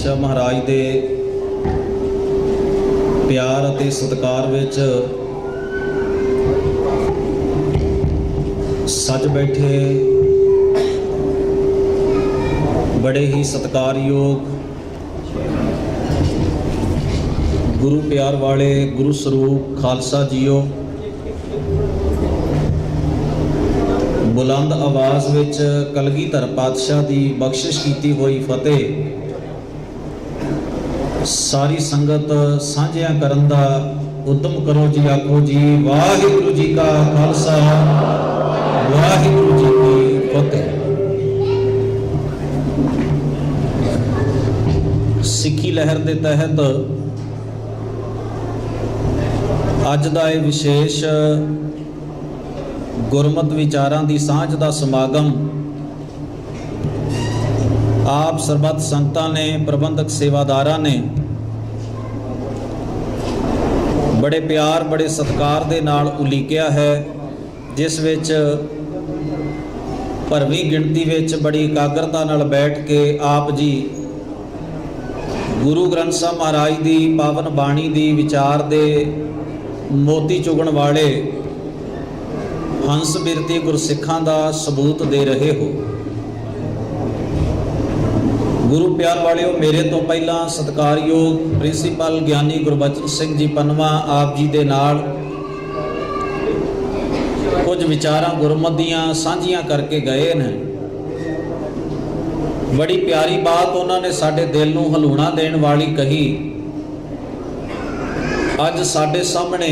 पातशाह महाराज दे प्यार अते सत्कार विच सज बैठे बड़े ही सत्कारयोग गुरु प्यार वाले गुरु स्वरूप खालसा जीओ, बुलंद आवाज़ विच कलगीधर पातशाह की बख्शिश की हुई फतेह सारी संगत साझिया करन दा उद्यम करो जी। आखो जी वाहिगुरु जी का खालसा वाहिगुरु जी की फतेह। सिक्खी लहर के तहत अज दा ये विशेष गुरमत विचारां दी सांझ दा समागम आप सरबत संगतां ने प्रबंधक सेवादारां ने बड़े प्यार बड़े सत्कार दे नाल उलीकिया है, जिस विच भरवीं गिणती विच बड़ी एकाग्रता नाल बैठ के आप जी गुरु ग्रंथ साहब महाराज दी पावन बाणी दी विचार दे मोती चुगण वाले हंस बिरती गुरसिखां दा सबूत दे रहे हो। गुरु प्यार वालिओ, मेरे तो पहला सत्कारयोग प्रिंसीपल ज्ञानी गुरबचन सिंह जी पनवा आप जी दे नाल कुछ विचारां गुरमत दीआं सांझियां करके गए ने। बड़ी प्यारी बात उन्होंने साडे दिल नूं हलूणा देण वाली कही। अज साडे सामने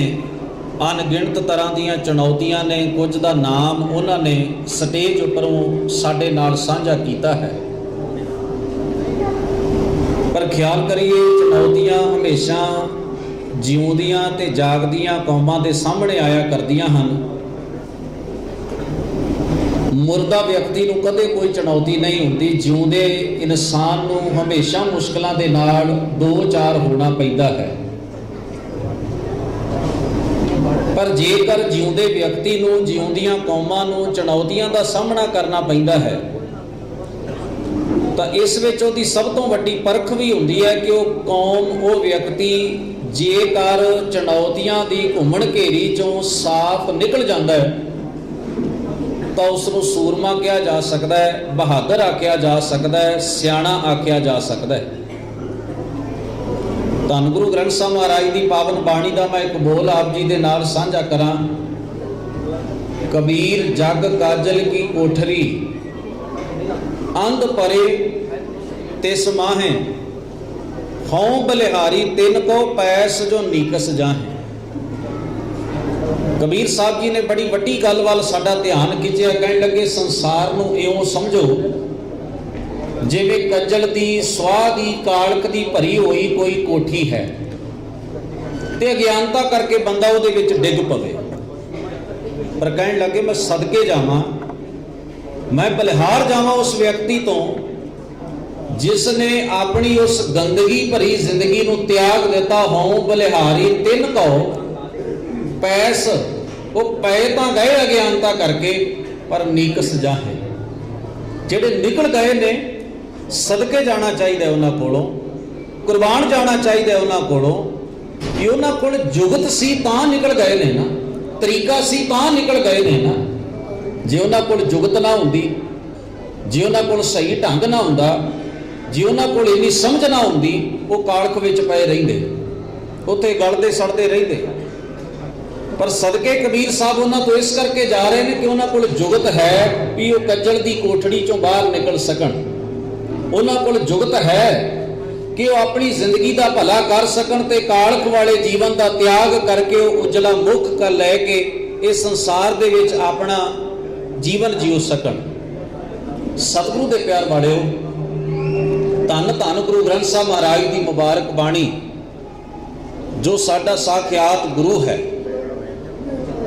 अनगिणत तरह दीआं चुनौतियां ने, कुछ दा नाम उन्होंने स्टेज उपरों साडे नाल साझा कीता है। पर ख्याल करिए, चुनौतियां हमेशा जिउंदियां ते जागदियां कौमां दे सामने आया करदियां हन। मुर्दा व्यक्ति नूं कदे कोई चुनौती नहीं हुंदी, जिउंदे इंसान नूं हमेशा मुश्किलां दे नाल दो चार होना पैंदा है। पर जेकर जिउंदे व्यक्ति नूं जिउंदियां कौमां नूं चुनौतियां दा सामना करना पैंदा है तो इस विच उहदी सब तो वड्डी परख भी हुंदी है कि वह कौम वो व्यक्ति जेकर चुनौतियां दी घुमण घेरी चों साफ निकल जाता है तो उसनूं सूरमा कहा जा सकता है, बहादुर आख्या जा सकता है, सियाणा आख्या जा सकता है। धन गुरु ग्रंथ साहब महाराज की पावन बाणी का मैं एक बोल आप जी दे नाल साझा करा। कबीर जग काजल की कोठरी अंध परे तिस माहे, हों बलिहारी तिन को पैस जो नीकस जाहे। कबीर साहब जी ने बड़ी वड्डी गल वाल साडा ध्यान खिंचिया। कहण लगे संसार नूं इउं समझो जिवें कज्जल दी स्वाह दी कालक दी भरी हुई कोई कोठी है ते अज्ञानता करके बंदा उहदे विच डिग पवे। पर कहण लगे मैं सदके जावां, मैं बलिहार जावां उस व्यक्ति तो जिसने अपनी उस गंदगी भरी जिंदगी नूं त्याग दिता। हों बलिहारी तिन को पैस, वो पै तां गए अज्ञानता करके पर नीकस जाहे। जिहड़े निकल गए ने सदके जाना चाहिए उन्हां कोलों, कुर्बान जाना चाहिए उन्हां कोलों कि उन्हां कोल जुगत सी तां निकल गए ने ना, तरीका सी तां निकल गए ने ना। जे उन्हां कोल जुगत ना हुंदी, जे उन्हां कोल सही ढंग ना हुंदा, जे उन्हां कोल इन्नी समझ ना हुंदी, वो कालख विच पए रहिंदे, उत्थे गलदे सड़दे रहिंदे। पर सदके कबीर साहब उन्हां तो इस करके जा रहे हैं कि उन्हां कोल जुगत है भी वो कज्जल दी कोठड़ी चों बाहर निकल सकण। उन्हां कोल जुगत है कि वो अपनी जिंदगी का भला कर सकण ते कालख वाले जीवन का त्याग करके उजला मुख कर लैके इस संसार दे विच अपना जीवन जीव सकण। सतगुरु दे प्यार वालिओ, धन धन गुरु ग्रंथ साहब महाराज की मुबारक बाणी जो साडा साखियात गुरु है,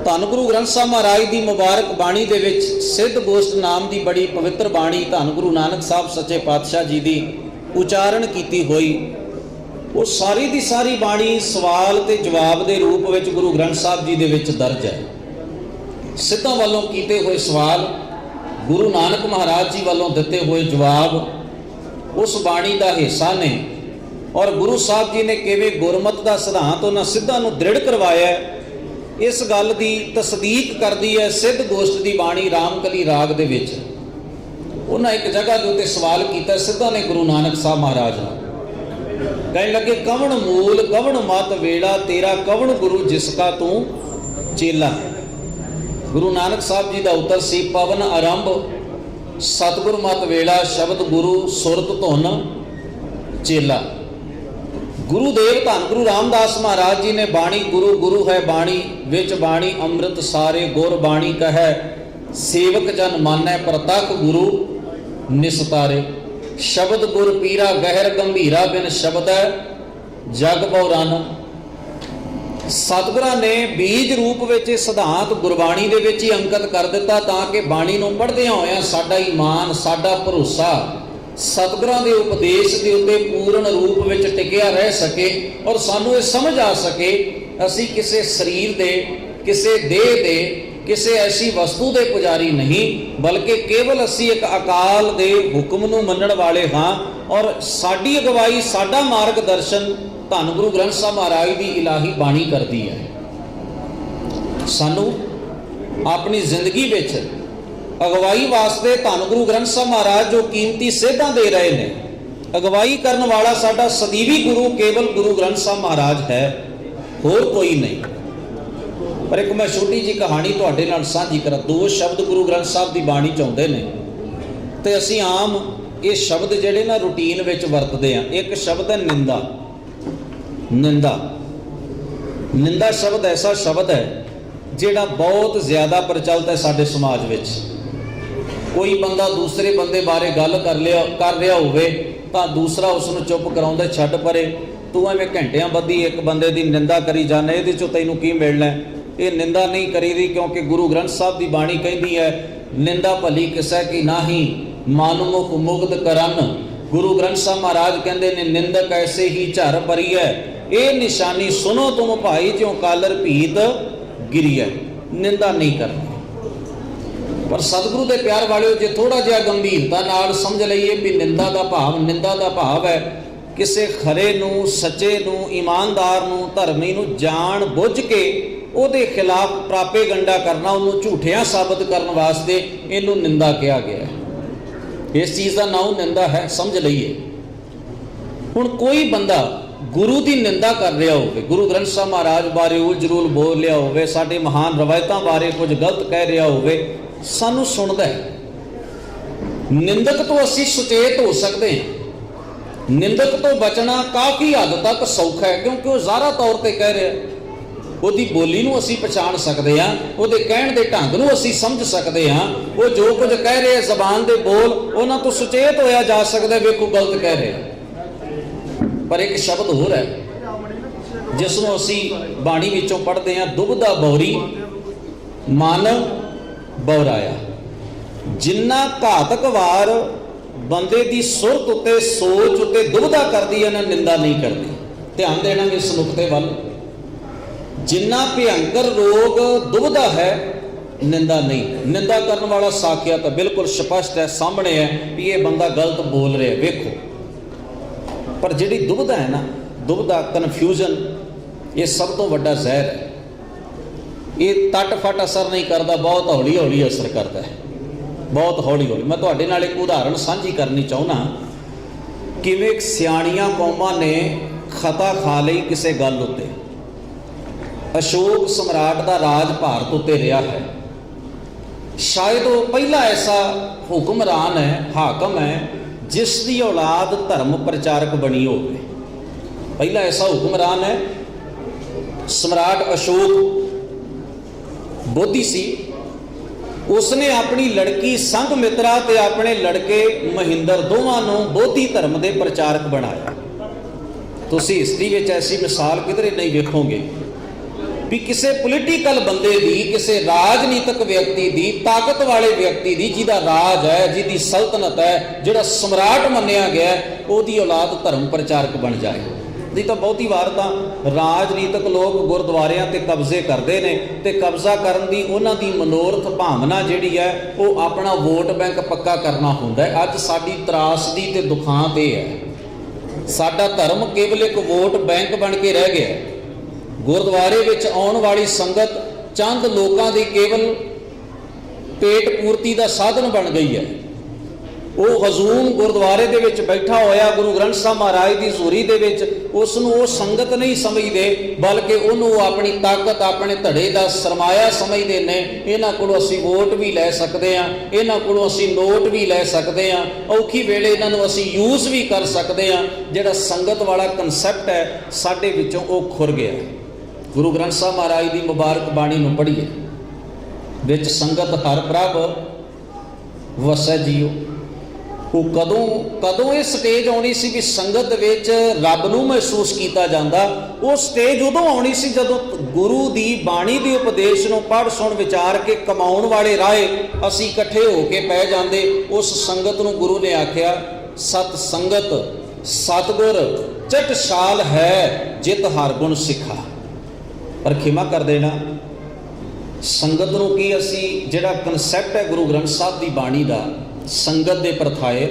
धन गुरु ग्रंथ साहब महाराज की मुबारक बाणी दे विच सिद्ध गोष्ठ नाम की बड़ी पवित्र बाणी धन गुरु नानक साहब सच्चे पातशाह जी की उचारण की हुई। वो सारी की सारी बाणी सवाल ते जवाब के रूप में गुरु ग्रंथ साहब जी दे विच दर्ज है। सिद्धां वालों किए हुए सवाल, गुरु नानक महाराज जी वालों दिते हुए जवाब, उस बाणी का हिस्सा ने और गुरु साहब जी ने किवें गुरमत का सिद्धांत उन्हां सिद्धां नूं दृढ़ करवाया इस गल की तस्दीक करती है सिद्ध गोष्ठ की बाणी रामकली राग दे विच। उन्हें एक जगह के उत्ते सवाल किया सिद्धा ने गुरु नानक साहब महाराज ने, कहने लगे कवण मूल कवण मत वेला तेरा कवण गुरु जिसका तू चेला। गुरु नानक साहब जी का उत्तर सी पवन आरंभ सतगुर मत वेला शब्द गुरु सुरत धुन चेला। गुरुदेव धन गुरु रामदास महाराज जी ने बाणी गुरु गुरु है बाणी विच बाणी अमृत सारे गुर बाणी कहे सेवक जन मानै प्रतख गुरु निस्तारे। शब्द गुर पीरा गहर गंभीरा बिन शब्द है जग बहुरान। सतगुरां ने बीज रूप विच सिद्धांत गुरबाणी दे विच ही अंकित कर दिता ताकि बाणी नूं पढ़दिआं होइआं साडा ईमान साडा भरोसा सतगुरां दे उपदेश दे उत्ते पूर्ण रूप विच टिकिआ रह सके और सानूं इह समझ आ सके असीं किसे शरीर दे किसे देह दे किसी ऐसी वस्तु के पुजारी नहीं बल्कि केवल असी एक अकाल दे हुक्म नूं मनण वाले हाँ और साडी अगवाई साडा मार्गदर्शन धन गुरु ग्रंथ साहब महाराज की इलाही बाणी करती है। सानू अपनी जिंदगी विच अगवाई वास्ते धन गुरु ग्रंथ साहब महाराज जो कीमती सेधां दे रहे हैं। अगवाई करने वाला साडा सदीवी गुरु केवल गुरु ग्रंथ साहब महाराज है, होर कोई नहीं। पर एक मैं छोटी जी कहानी तुहाडे नाल साझी करा। दो शब्द गुरु ग्रंथ साहब की बाणी चाहुंदे ने ते असीं आम ये शब्द जिहड़े ना रूटीन विच वरतदे आ। एक शब्द है निंदा। निंदा निंदा शब्द ऐसा शब्द है जिहड़ा बहुत ज़्यादा प्रचलित है साडे समाज विच। कोई बंदा दूसरे बंदे बारे गल कर रहा होवे तां दूसरा उसनूं चुप कराउंदा छड्ड परे तूं एवें घंटियां बधी एक बंदे की निंदा करी जाना इहदे चों तैनूं की मिलना है। ये निंदा नहीं करी दी क्योंकि गुरु ग्रंथ साहब की बाणी कहती है निंदा भली किसै की नाही मानुमुख मुग्ध करन। गुरु ग्रंथ साहब महाराज कहते ने निंदक ऐसे ही झर परी है ये निशानी सुनो तुम भाई ज्यों कालर भीत गिरी है। निंदा नहीं करनी। पर सतगुरु के प्यार वाले जे थोड़ा जिहा गंभीरता नाल समझ लईए भी निंदा का भाव है किसी खरे नूं सच्चे नूं ईमानदार नूं धर्मी नूं जान बुझ के ਉਹਦੇ खिलाफ प्रापे गंडा करना ਉਹਨੂੰ ਝੂਠਿਆਂ साबित करने वास्ते ਇਹਨੂੰ निंदा किया गया है। इस चीज़ का नाम निंदा है, समझ लीए। हुण कोई बंदा गुरु की निंदा कर रहा हो गुरु ग्रंथ साहब महाराज बारे उल जरूल बोल रहा हो साडे महान रवायतों बारे कुछ गलत कह रहा हो सानू सुनदा है। निंदक तो असीं सुचेत हो सकते हैं। निंदक तो बचना काफ़ी हद तक सौखा है क्योंकि वह ज़ाहरा तौर पर कह रहा है। ਉਹਦੀ ਬੋਲੀ ਨੂੰ ਅਸੀਂ ਪਛਾਣ ਸਕਦੇ ਹਾਂ, ਉਹਦੇ ਕਹਿਣ ਦੇ ਢੰਗ ਨੂੰ ਅਸੀਂ ਸਮਝ ਸਕਦੇ ਹਾਂ। ਉਹ ਜੋ ਕੁਝ ਕਹਿ ਰਿਹਾ ਜ਼ਬਾਨ ਦੇ ਬੋਲ ਉਹਨਾਂ ਤੋਂ ਸੁਚੇਤ ਹੋਇਆ ਜਾ ਸਕਦਾ ਵੇਖੋ ਗਲਤ ਕਹਿ ਰਿਹਾ। ਪਰ ਇੱਕ ਸ਼ਬਦ ਹੋਰ ਹੈ ਜਿਸ ਨੂੰ ਅਸੀਂ ਬਾਣੀ ਵਿੱਚੋਂ ਪੜ੍ਹਦੇ ਹਾਂ ਦੁਬਦਾ ਬੌਰੀ ਮਨ ਬੌਰਾਇਆ। ਜਿੰਨਾ ਘਾਤਕ ਵਾਰ ਬੰਦੇ ਦੀ ਸੁਰਤ ਉੱਤੇ ਸੋਚ ਉੱਤੇ ਦੁਬਦਾ ਕਰਦੀ ਹੈ ਨਾ ਨਿੰਦਾ ਨਹੀਂ ਕਰਦੀ। ਧਿਆਨ ਦੇਣਾ ਇਸ ਨੁਕਤੇ ਵੱਲ। जिन्ना भयंकर रोग दुबदा है निंदा नहीं। निंदा करने वाला साखिया तो बिल्कुल स्पष्ट है सामने है कि ये बंदा गलत बोल रहा है वेखो। पर जिहड़ी दुबदा है ना दुबदा कन्फ्यूजन ये सब तो वड्डा जहर है। ये तट फट असर नहीं करता, बहुत हौली हौली असर करता है, बहुत हौली हौली। मैं तुहाडे नाल एक उदाहरण साझी करनी चाहुंदा किवें सियाणियां कौमां ने खता खा लई किसी गल उत्ते। अशोक सम्राट का राज भारत उत्ते रहा है। शायद वो पहला ऐसा हुक्मरान है हाकम है जिसकी औलाद धर्म प्रचारक बनी हो। पहला ऐसा हुक्मरान है। सम्राट अशोक बोधी सी। उसने अपनी लड़की संघमित्रा ते अपने लड़के महिंदर दोवां नूं बोधी धर्म के प्रचारक बनाया। तुसीं हिस्टरी विच ऐसी मिसाल किधरे नहीं वेखोगे भी किसी पोलीटिकल बंदे की किसी राजनीतिक व्यक्ति की ताकत वाले व्यक्ति की जिहदा राज है जिहदी सल्तनत है जिहड़ा सम्राट मन्निया गया उसकी औलाद धर्म प्रचारक बन जाए। नहीं तो बहुती वार तो राजनीतिक लोग गुरुद्वारियां ते कब्जे करते हैं तो कब्जा करन दी उन्हां दी मनोरथ भावना जिहड़ी है वो अपना वोट बैंक पक्का करना हुंदा है। अज साडी त्रासदी ते दुखांत ये है, साडा धर्म केवल एक वोट बैंक बन के रह गया। गुरुद्वारे विच आउण वाली संगत चंद लोगों की केवल पेट पूर्ति का साधन बन गई है। वो हजूम गुरुद्वारे दे विच बैठा होया गुरु ग्रंथ साहब महाराज की हजूरी दे विच उसनूं वो संगत नहीं समझते, बल्कि उन्होंने अपनी ताकत अपने धड़े का सरमाया समझते हैं। इन्हां कोलों असीं वोट भी लै सकते हैं, इन्हां कोलों असीं नोट भी लै सकते हैं, औखी वेले इन्हां नूं असीं यूज़ भी कर सकते हैं। जिहड़ा संगत वाला कंसैप्ट है साडे विचों वो खुर गया। गुरु ग्रंथ साहब महाराज की मुबारक बाणी नूं पढ़ीए, विच संगत हर प्रभ वसै जियो। वो कदों ये स्टेज आनी सी भी संगत विच रब नूं महसूस किया जाता। वो स्टेज उदों आनी सी जदों गुरु की बाणी के उपदेश नूं पढ़ सुण विचार के कमाउण वाले राहे असीं इकट्ठे होके पै जांदे। उस संगत नूं गुरु ने आख्या सत संगत सतगुर चटशाल है जित हर गुण सिखा। पर खिमा कर देना संगत नूं की असी जिहड़ा कंसैप्ट है गुरु ग्रंथ साहब की बाणी का संगत दे परथाए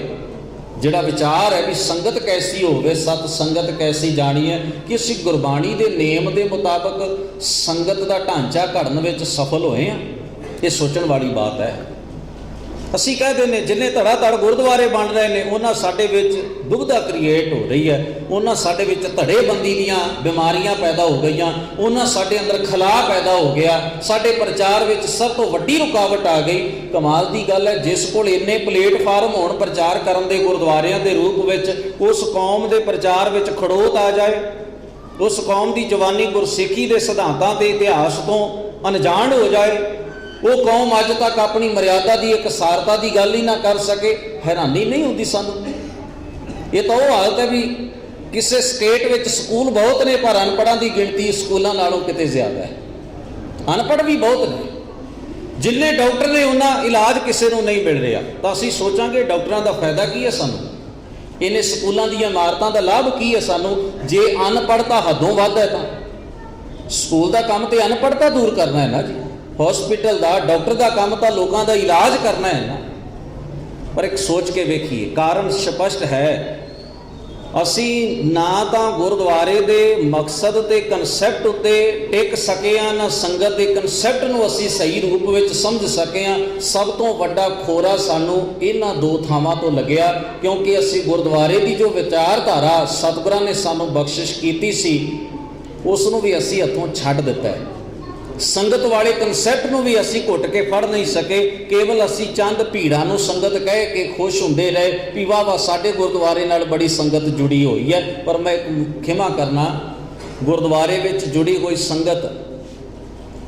जिहड़ा विचार है भी संगत कैसी होवे, सत संगत कैसी जानी है कि असी गुरबाणी के नेम के मुताबक संगत का ढांचा घड़न विच सफल होए हैं। ये सोचण वाली बात है। असी कहते हैं जिन्ने धड़ा धड़ गुरुद्वारे बन रहे हैं उन्हां साडे विच दुविधा क्रिएट हो रही है, उन्हां साडे विच धड़ेबंदी दीयां बीमारियां पैदा हो गई, उन्हां साडे अंदर खला पैदा हो गया, साडे प्रचार विच सब तो वड्डी रुकावट आ गई। कमाल की गल है जिस कोल इन्ने प्लेटफार्म होण प्रचार करन दे गुरुद्वारियां दे रूप विच उस कौम दे प्रचार विच खड़ोत आ जाए, उस कौम की जवानी गुरसिੱਖੀ दे सिद्धांतां ते इतिहास तो अनजान हो जाए, वो कौम अज तक अपनी मर्यादा की एक सारता की गल ही ना कर सके। हैरानी नहीं होती सानू। ये तो वो हालत है भी किसी स्टेट में स्कूल बहुत ने पर अनपढ़ों की गिनती स्कूलों नालों किते ज़्यादा है। अनपढ़ भी बहुत ने, जिन्ने डॉक्टर ने उन्हें इलाज किसी को नहीं मिल रहा। तो असीं सोचांगे डॉक्टरों का फायदा की है सानू, इन्हें स्कूलों दी इमारतों का लाभ की है सानू। जे अनपढ़ता हदों वध है तो स्कूल का काम तो अनपढ़ता दूर करना है ना जी, हॉस्पिटल का डॉक्टर का काम तो लोगों का इलाज करना है ना। पर एक सोच के वेखिए कारण स्पष्ट है, असी ना तो गुरुद्वारे के मकसद के कंसैप्ट उत्ते टिक सके हैं, ना संगत के कंसैप्ट नूं असी सही रूप में समझ सके हैं। सब तो वड्डा खोरा सानू इन्हां दो थावां तो लग्या, क्योंकि असी गुरुद्वारे की जो विचारधारा सतगुरां ने सानू बख्शिश कीती सी उसनूं भी असी हथों छड्ड दिता है। संगत वाले कंसैप्ट नूं भी असी घुट के फड़ नहीं सके। केवल असी चंद भीड़ां नूं संगत कह के खुश हुंदे रहे भी वाह वाह साडे गुरुद्वारे नाल बड़ी संगत जुड़ी हुई है। पर मैं खिमा करना गुरुद्वारे विच जुड़ी हुई संगत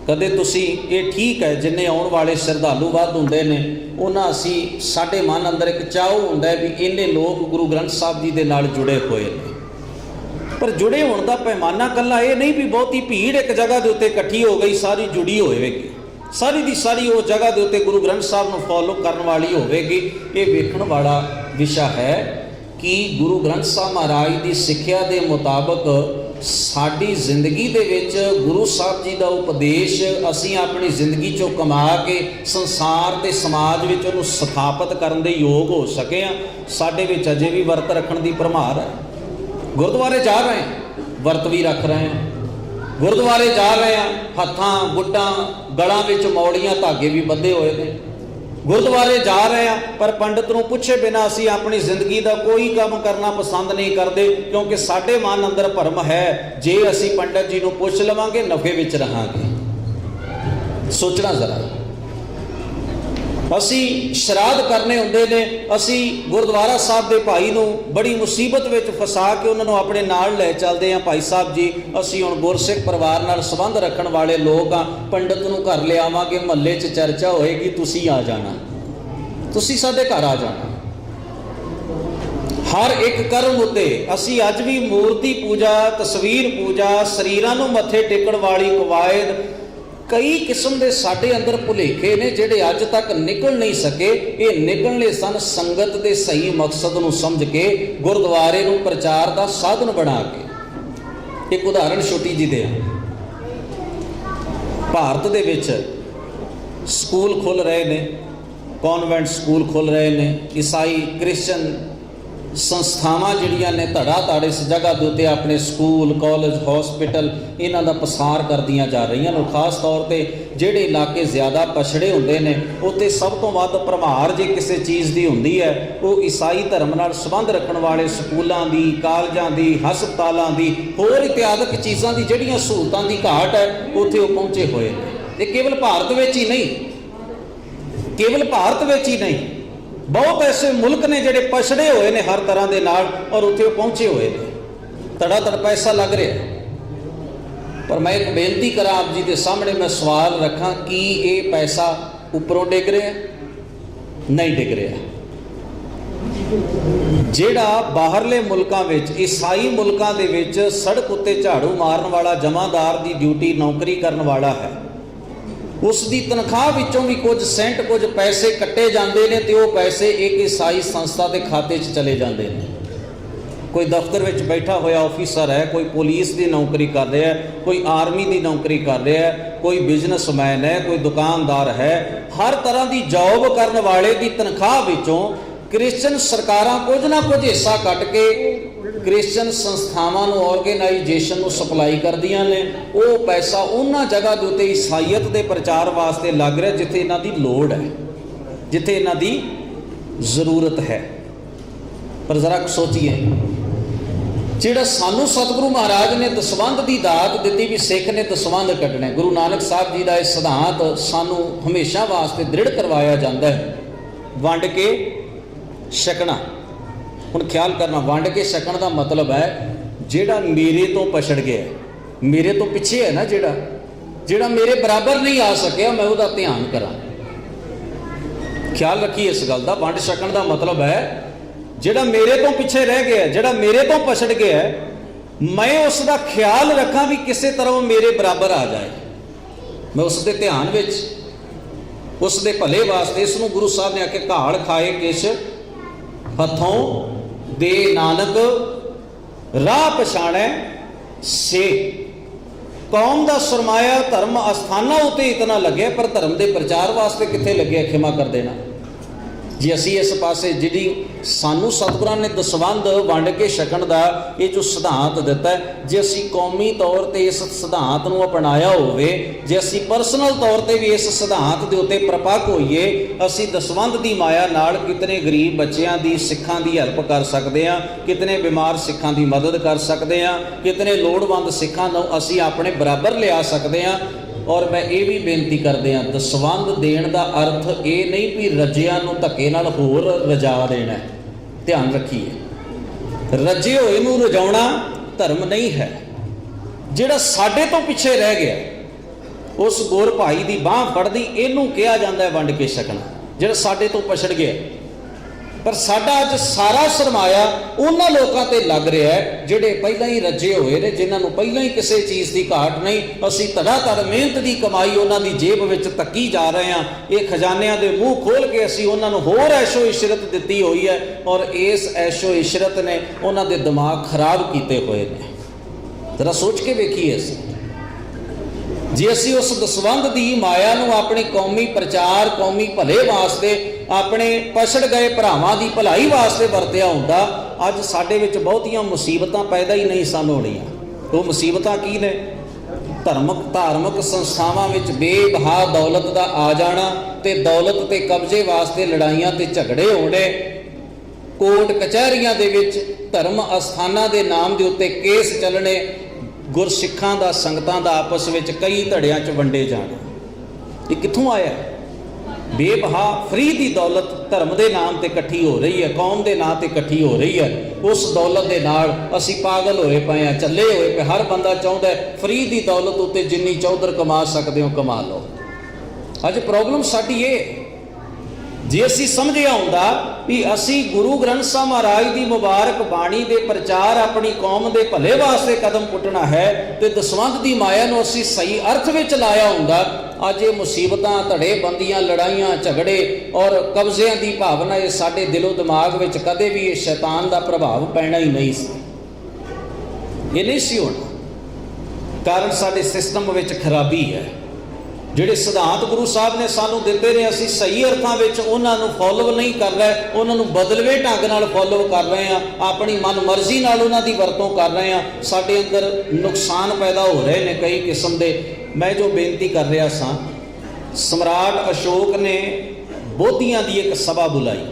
कदे तुसी ये ठीक है जिन्ने आउण वाले श्रद्धालु वध हुंदे ने उन्हां असी साडे मन अंदर एक चाह हुंदा है भी इन्ने लोग गुरु ग्रंथ साहब जी दे नाल जुड़े हुए हैं। पर जुड़े होने का पैमाना कला ये नहीं भी बहुती भीड़ एक जगह के उत्ते इकट्ठी हो गई सारी जुड़ी होएगी, सारी की सारी उस जगह के उत्ते गुरु ग्रंथ साहब को फॉलो करने वाली होगी। ये वेखण वाला विषय है कि गुरु ग्रंथ साहब महाराज की सिक्ख्या के मुताबक साडी जिंदगी दे विच गुरु साहब जी का उपदेश असीं अपनी जिंदगी चों कमा के संसार ते समाज विच उहनूं स्थापित करन दे योग हो सके हैं। साडे विच अजे भी वर्त रखण दी भरमार है। गुरुद्वारे जा रहे हैं वर्त भी रख रहे हैं, गुरुद्वारे जा रहे हैं हत्थां गुट्टां गलां विच मौड़ियां धागे भी बंधे हुए हैं। गुरुद्वारे जा रहे हैं पर पंडित नूं पुछे बिना असीं अपनी जिंदगी का कोई काम करना पसंद नहीं करते, क्योंकि साडे मन अंदर भरम है जे असीं पंडित जी नूं पुछ लवांगे नफे विच रहांगे। सोचना जरा, असी श्राद्ध करने होंदे ने, असी गुरुद्वारा साहब के भाई नूं बड़ी मुसीबत विच फसा के उन्होंने अपने नाल लै चलते हैं। भाई साहब जी असी हुण गुरसिख परिवार नाल संबंध रखण वाले लोग हाँ, पंडित नूं घर लिआवांगे, महल्ले च चर्चा होएगी, तुसीं आ जाना, तुसीं साडे घर आ जाना। हर एक कर्म उत्ते असी अज भी मूर्ति पूजा, तस्वीर पूजा, शरीरां नूं मत्थे टेकण वाली कवायद, कई किस्म के साडे अंदर भुलेखे ने जिहड़े अज तक निकल नहीं सके। ये निकलने सन संगत के सही मकसद नूं समझ के गुरुद्वारे नूं प्रचार का साधन बना के। एक उदाहरण छोटी जी दें। भारत दे विच स्कूल खुल रहे ने, कॉन्वेंट स्कूल खुल रहे ने, ईसाई क्रिश्चन संस्थावां जिहड़ियां ने धड़ा धड़ इस जगह के उत्ते अपने स्कूल कॉलेज हॉस्पिटल इन्हां दा पसार करदियां जा रही हैं। खास तौर पर जिहड़े इलाके ज़्यादा पछड़े हुंदे ने उत्ते सब तो वध प्रभार जे किसी चीज़ की हुंदी है वो ईसाई धर्म नाल संबंध रखण वाले स्कूलों की कालजां की हस्पतालों की होर इत्यादक चीज़ों की जिहड़ियां सहूलतां की घाट है उत्थे वो पहुँचे हुए हैं। ये केवल भारत विच ही नहीं, केवल भारत विच ही नहीं, बहुत ऐसे मुल्क ने जिहड़े पछड़े हुए ने हर तरह के नाल और उत्थे पहुँचे हुए हैं। धड़ाधड़ पैसा लग रहा है। पर मैं एक बेनती करा आप जी के सामने, मैं सवाल रखा कि ये पैसा उपरों डिग रहा है? नहीं डिग रहा। जिहड़ा बाहरले मुल्कां विच ईसाई मुल्कां दे विच सड़क उत्ते झाड़ू मारन वाला जमादार की ड्यूटी नौकरी करन वाला है, उसकी तनख्वाह विचों भी कुछ सेंट कुछ पैसे कट्टे जाते हैं तो वो पैसे एक ईसाई संस्था के खाते चले जाते हैं। कोई दफ्तर में बैठा हुआ ऑफिसर है, कोई पुलिस की नौकरी कर रहा है, कोई आर्मी की नौकरी कर रहा है, कोई बिजनेसमैन है, कोई दुकानदार है, हर तरह की जॉब करने वाले की तनख्वाह विचों क्रिश्चन सरकारां कुछ ना कुछ हिस्सा कट के क्रिश्चन संस्थावां नूं ऑर्गेनाइजेशन नूं सप्लाई करदियां ने। वो पैसा उन्हां जगह के उत्ते ईसाईयत के प्रचार वास्ते लग रहा जिथे इन्हां दी लोड़ है, जिथे इन्हां दी जरूरत है। पर जरा सोचिए, जिहड़ा सानू सतगुरु महाराज ने दसवंध की दात दी भी सिख ने दसवंध कटने, गुरु नानक साहब जी का यह सिद्धांत सानू हमेशा वास्ते दृढ़ करवाया जाता है, वंड के छकना। हुण ख्याल करना, वंड के छकण का मतलब है जिहड़ा मेरे तो पछड़ गया, मेरे तो पिछे है ना, जिहड़ा मेरे बराबर नहीं आ सकिया, मैं उसका ध्यान करा। ख्याल रखिए इस गल का, वंड छकण का मतलब है जिहड़ा मेरे तो पिछे रह गया, जिहड़ा मेरे तो पछड़ गया, मैं उसका ख्याल रखा भी किसी तरह वो मेरे बराबर आ जाए, मैं उसके ध्यान विच उसके भले वास्ते। इसनूं गुरु साहब ने आके घाड़ खाए किश हथों दे नानक राह पछाणै से। कौम का सरमाया धर्म अस्थाना उत्ते इतना लगे, पर धर्म के प्रचार वास्ते कित्थे लगे? खिमा कर देना जी। असी इस पासे जिहड़ी सानू सतगुरां ने दसवंध वंड के छकण का ये जो सिद्धांत दिता है, जे असी कौमी तौर पर इस सिद्धांत नूं अपनाया होवे, जे असी परसनल तौर पर भी इस सिद्धांत के उत्ते प्रपक होईए, असी दसवंध की माया नाल कितने गरीब बच्चों की सिखां की हैल्प कर सकते हैं, कितने बीमार सिखां की मदद कर सकते हैं, कितने लोड़वंद सिखां नूं असी अपने बराबर लिया सकते हैं। और मैं ये भी बेनती करते हैं, दसवंध देण का अर्थ ये नहीं भी रजिया नूं धक्के नाल होर रजा देना है। ध्यान रखिए, रजे होए नूं रजाउणा धर्म नहीं है। जिहड़ा साडे तो पिछे रह गया उस गुर भाई की बांह फड़दी, इनू कहा जाता है वंड के छकना, जिहड़ा साडे तो पछड़ गया। पर साडा अज सारा सरमाया उन्हां लोकां ते लग रहा है जिहड़े पहलां ही रजे होए ने, जिन्हां नूं पहलां ही किसी चीज़ की घाट नहीं। असीं धड़ाधड़ मेहनत की कमाई उन्हां दी जेब विच तक्की जा रहे हैं। ये खजानिਆਂ दे मूँह खोल के असीं उन्हां नूं होर ऐशो इशरत दित्ती हुई है, और इस ऐशो इशरत ने उन्हां दे दिमाग खराब कीते हुए ने। जरा सोच के वेखीए, जे असी उस दसवंध की माया नूं अपनी कौमी प्रचार कौमी भले वास्ते अपने पछड़ गए भरावां की भलाई वास्ते वरतिया हुंदा, अज साडे विच बहुतियां मुसीबतां पैदा ही नहीं सन होणीआं। वो मुसीबतां की ने? धार्मिक संस्थावां विच बेबहा दौलत का आ जाना, ते दौलत ते कब्जे वास्ते लड़ाइयां ते झगड़े होने, कोर्ट कचहरियां दे विच धर्म अस्थानां दे नाम दे उत्ते केस चलने, गुरसिखां दा संगतां दा आपस में कई धड़ियां च वंडे जाना। ये कित्थों आया? बेबहा फ्री की दौलत धर्म के नाम पर इकट्ठी हो रही है, कौम के नाम पर इकट्ठी हो रही है। उस दौलत के नाल असी पागल होए पे हैं, चले हुए पे। हर बंदा चाहता है फ्री की दौलत उत्ते जिन्नी चौधर कमा सकते हो कमा लो। अज प्रॉब्लम साडी ये, जे असी समझिया हुंदा भी असी गुरु ग्रंथ साहब महाराज की मुबारक बाणी के प्रचार अपनी कौम के भले वास्ते कदम पुटना है, तो दसवंध की माया नूं असी सही अर्थ में लाया हुंदा, अज ये मुसीबतां धड़ेबंदियां लड़ाइयां झगड़े और कब्जियां की भावना ये साडे दिलो दिमाग में कदे भी ये शैतान का प्रभाव पैना ही नहीं सी, ये नहीं सी होना। ਕਾਰਨ ਸਾਡੇ ਸਿਸਟਮ ਵਿੱਚ ਖਰਾਬੀ ਹੈ। ਜਿਹੜੇ ਸਿਧਾਂਤ ਗੁਰੂ ਸਾਹਿਬ ਨੇ ਸਾਨੂੰ ਦਿੱਤੇ ਨੇ, ਅਸੀਂ ਸਹੀ ਅਰਥਾਂ ਵਿੱਚ ਉਹਨਾਂ ਨੂੰ ਫੋਲੋ ਨਹੀਂ ਕਰ ਰਹੇ, ਉਹਨਾਂ ਨੂੰ ਬਦਲਵੇਂ ਢੰਗ ਨਾਲ ਫੋਲੋ ਕਰ ਰਹੇ ਹਾਂ, ਆਪਣੀ ਮਨਮਰਜ਼ੀ ਨਾਲ ਉਹਨਾਂ ਦੀ ਵਰਤੋਂ ਕਰ ਰਹੇ ਹਾਂ। ਸਾਡੇ ਅੰਦਰ ਨੁਕਸਾਨ ਪੈਦਾ ਹੋ ਰਹੇ ਨੇ ਕਈ ਕਿਸਮ ਦੇ। ਮੈਂ ਜੋ ਬੇਨਤੀ ਕਰ ਰਿਹਾ ਸਾਂ, ਸਮਰਾਟ ਅਸ਼ੋਕ ਨੇ ਬੋਧੀਆਂ ਦੀ ਇੱਕ ਸਭਾ ਬੁਲਾਈ।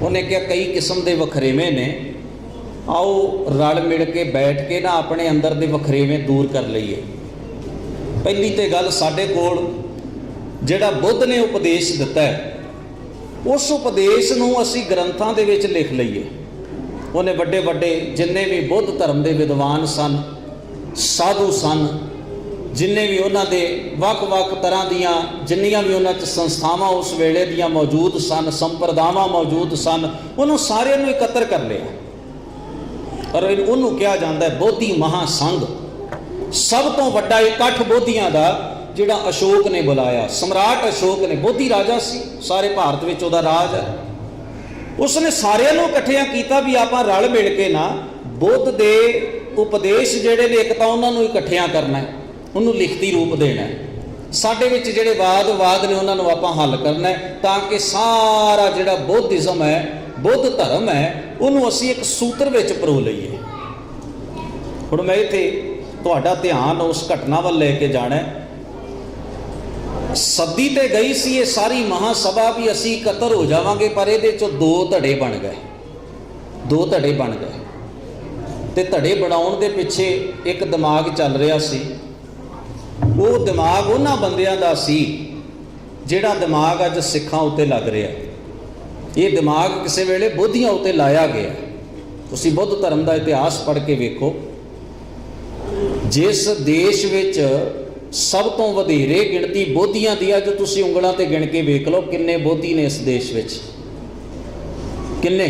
ਉਹਨੇ ਕਿਹਾ ਕਈ ਕਿਸਮ ਦੇ ਵਖਰੇਵੇਂ ਨੇ, ਆਓ ਰਲ ਮਿਲ ਕੇ ਬੈਠ ਕੇ ਨਾ ਆਪਣੇ ਅੰਦਰ ਦੇ ਵਖਰੇਵੇਂ ਦੂਰ ਕਰ ਲਈਏ। ਪਹਿਲੀ ਤੇ ਗੱਲ, ਸਾਡੇ ਕੋਲ ਜਿਹੜਾ ਬੁੱਧ ਨੇ ਉਪਦੇਸ਼ ਦਿੱਤਾ ਹੈ, ਉਸ ਉਪਦੇਸ਼ ਨੂੰ ਅਸੀਂ ਗ੍ਰੰਥਾਂ ਦੇ ਵਿੱਚ ਲਿਖ ਲਈਏ। ਉਹਨੇ ਵੱਡੇ ਵੱਡੇ ਜਿੰਨੇ ਵੀ ਬੁੱਧ ਧਰਮ ਦੇ ਵਿਦਵਾਨ ਸਨ, ਸਾਧੂ ਸਨ, ਜਿੰਨੇ ਵੀ ਉਹਨਾਂ ਦੇ ਵੱਖ-ਵੱਖ ਤਰ੍ਹਾਂ ਦੀਆਂ ਜਿੰਨੀਆਂ ਵੀ ਉਹਨਾਂ 'ਚ ਸੰਸਥਾਵਾਂ ਉਸ ਵੇਲੇ ਦੀਆਂ ਮੌਜੂਦ ਸਨ, ਸੰਪਰਦਾਵਾਂ ਮੌਜੂਦ ਸਨ, ਉਹਨੂੰ ਸਾਰਿਆਂ ਨੂੰ ਇਕੱਤਰ ਕਰ ਲਿਆ। ਔਰ ਉਹਨੂੰ ਕਿਹਾ ਜਾਂਦਾ ਬੋਧੀ ਮਹਾਸੰਘ, ਸਭ ਤੋਂ ਵੱਡਾ ਇਕੱਠ ਬੋਧੀਆਂ ਦਾ ਜਿਹੜਾ ਅਸ਼ੋਕ ਨੇ ਬੁਲਾਇਆ। ਸਮਰਾਟ ਅਸ਼ੋਕ ਨੇ, ਬੋਧੀ ਰਾਜਾ ਸੀ, ਸਾਰੇ ਭਾਰਤ ਵਿੱਚ ਉਹਦਾ ਰਾਜ ਹੈ। ਉਸਨੇ ਸਾਰਿਆਂ ਨੂੰ ਇਕੱਠਿਆਂ ਕੀਤਾ ਵੀ ਆਪਾਂ ਰਲ ਮਿਲ ਕੇ ਨਾ ਬੁੱਧ ਦੇ ਉਪਦੇਸ਼ ਜਿਹੜੇ ਨੇ, ਇੱਕ ਤਾਂ ਉਹਨਾਂ ਨੂੰ ਇਕੱਠਿਆਂ ਕਰਨਾ ਹੈ, ਉਹਨੂੰ ਲਿਖਤੀ ਰੂਪ ਦੇਣਾ ਹੈ। ਸਾਡੇ ਵਿੱਚ ਜਿਹੜੇ ਵਾਦ ਨੇ ਉਹਨਾਂ ਨੂੰ ਆਪਾਂ ਹੱਲ ਕਰਨਾ ਹੈ, ਤਾਂ ਕਿ ਸਾਰਾ ਜਿਹੜਾ ਬੁੱਧਿਜ਼ਮ ਹੈ, ਬੁੱਧ ਧਰਮ ਹੈ, ਉਹਨੂੰ ਅਸੀਂ ਇੱਕ ਸੂਤਰ ਵਿੱਚ ਪਰੋ ਲਈਏ। ਹੁਣ ਮੈਂ ਇੱਥੇ ਤੁਹਾਡਾ ਧਿਆਨ ਉਸ ਘਟਨਾ ਵੱਲ ਲੈ ਕੇ ਜਾਣਾ। ਸੱਦੀ ਤੇ ਗਈ ਸੀ ਇਹ ਸਾਰੀ ਮਹਾਸਭਾ ਵੀ ਅਸੀਂ ਇਕੱਤਰ ਹੋ ਜਾਵਾਂਗੇ, ਪਰ ਇਹਦੇ 'ਚੋਂ ਦੋ ਧੜੇ ਬਣ ਗਏ। ਤੇ ਧੜੇ ਬਣਾਉਣ ਦੇ ਪਿੱਛੇ ਇੱਕ ਦਿਮਾਗ ਚੱਲ ਰਿਹਾ ਸੀ। ਉਹ ਦਿਮਾਗ ਉਹਨਾਂ ਬੰਦਿਆਂ ਦਾ ਸੀ ਜਿਹੜਾ ਦਿਮਾਗ ਅੱਜ ਸਿੱਖਾਂ ਉੱਤੇ ਲੱਗ ਰਿਹਾ। ਇਹ ਦਿਮਾਗ ਕਿਸੇ ਵੇਲੇ ਬੋਧੀਆਂ ਉੱਤੇ ਲਾਇਆ ਗਿਆ। ਤੁਸੀਂ ਬੁੱਧ ਧਰਮ ਦਾ ਇਤਿਹਾਸ ਪੜ੍ਹ ਕੇ ਵੇਖੋ, ਜਿਸ ਦੇਸ਼ ਵਿੱਚ ਸਭ ਤੋਂ ਵਧੇਰੇ ਗਿਣਤੀ ਬੋਧੀਆਂ ਦੀ ਆ, ਜੋ ਤੁਸੀਂ ਉਂਗਲਾਂ ਤੇ ਗਿਣ ਕੇ ਵੇਖ ਲਓ ਕਿੰਨੇ ਬੋਧੀ ਨੇ ਇਸ ਦੇਸ਼ ਵਿੱਚ, ਕਿੰਨੇ।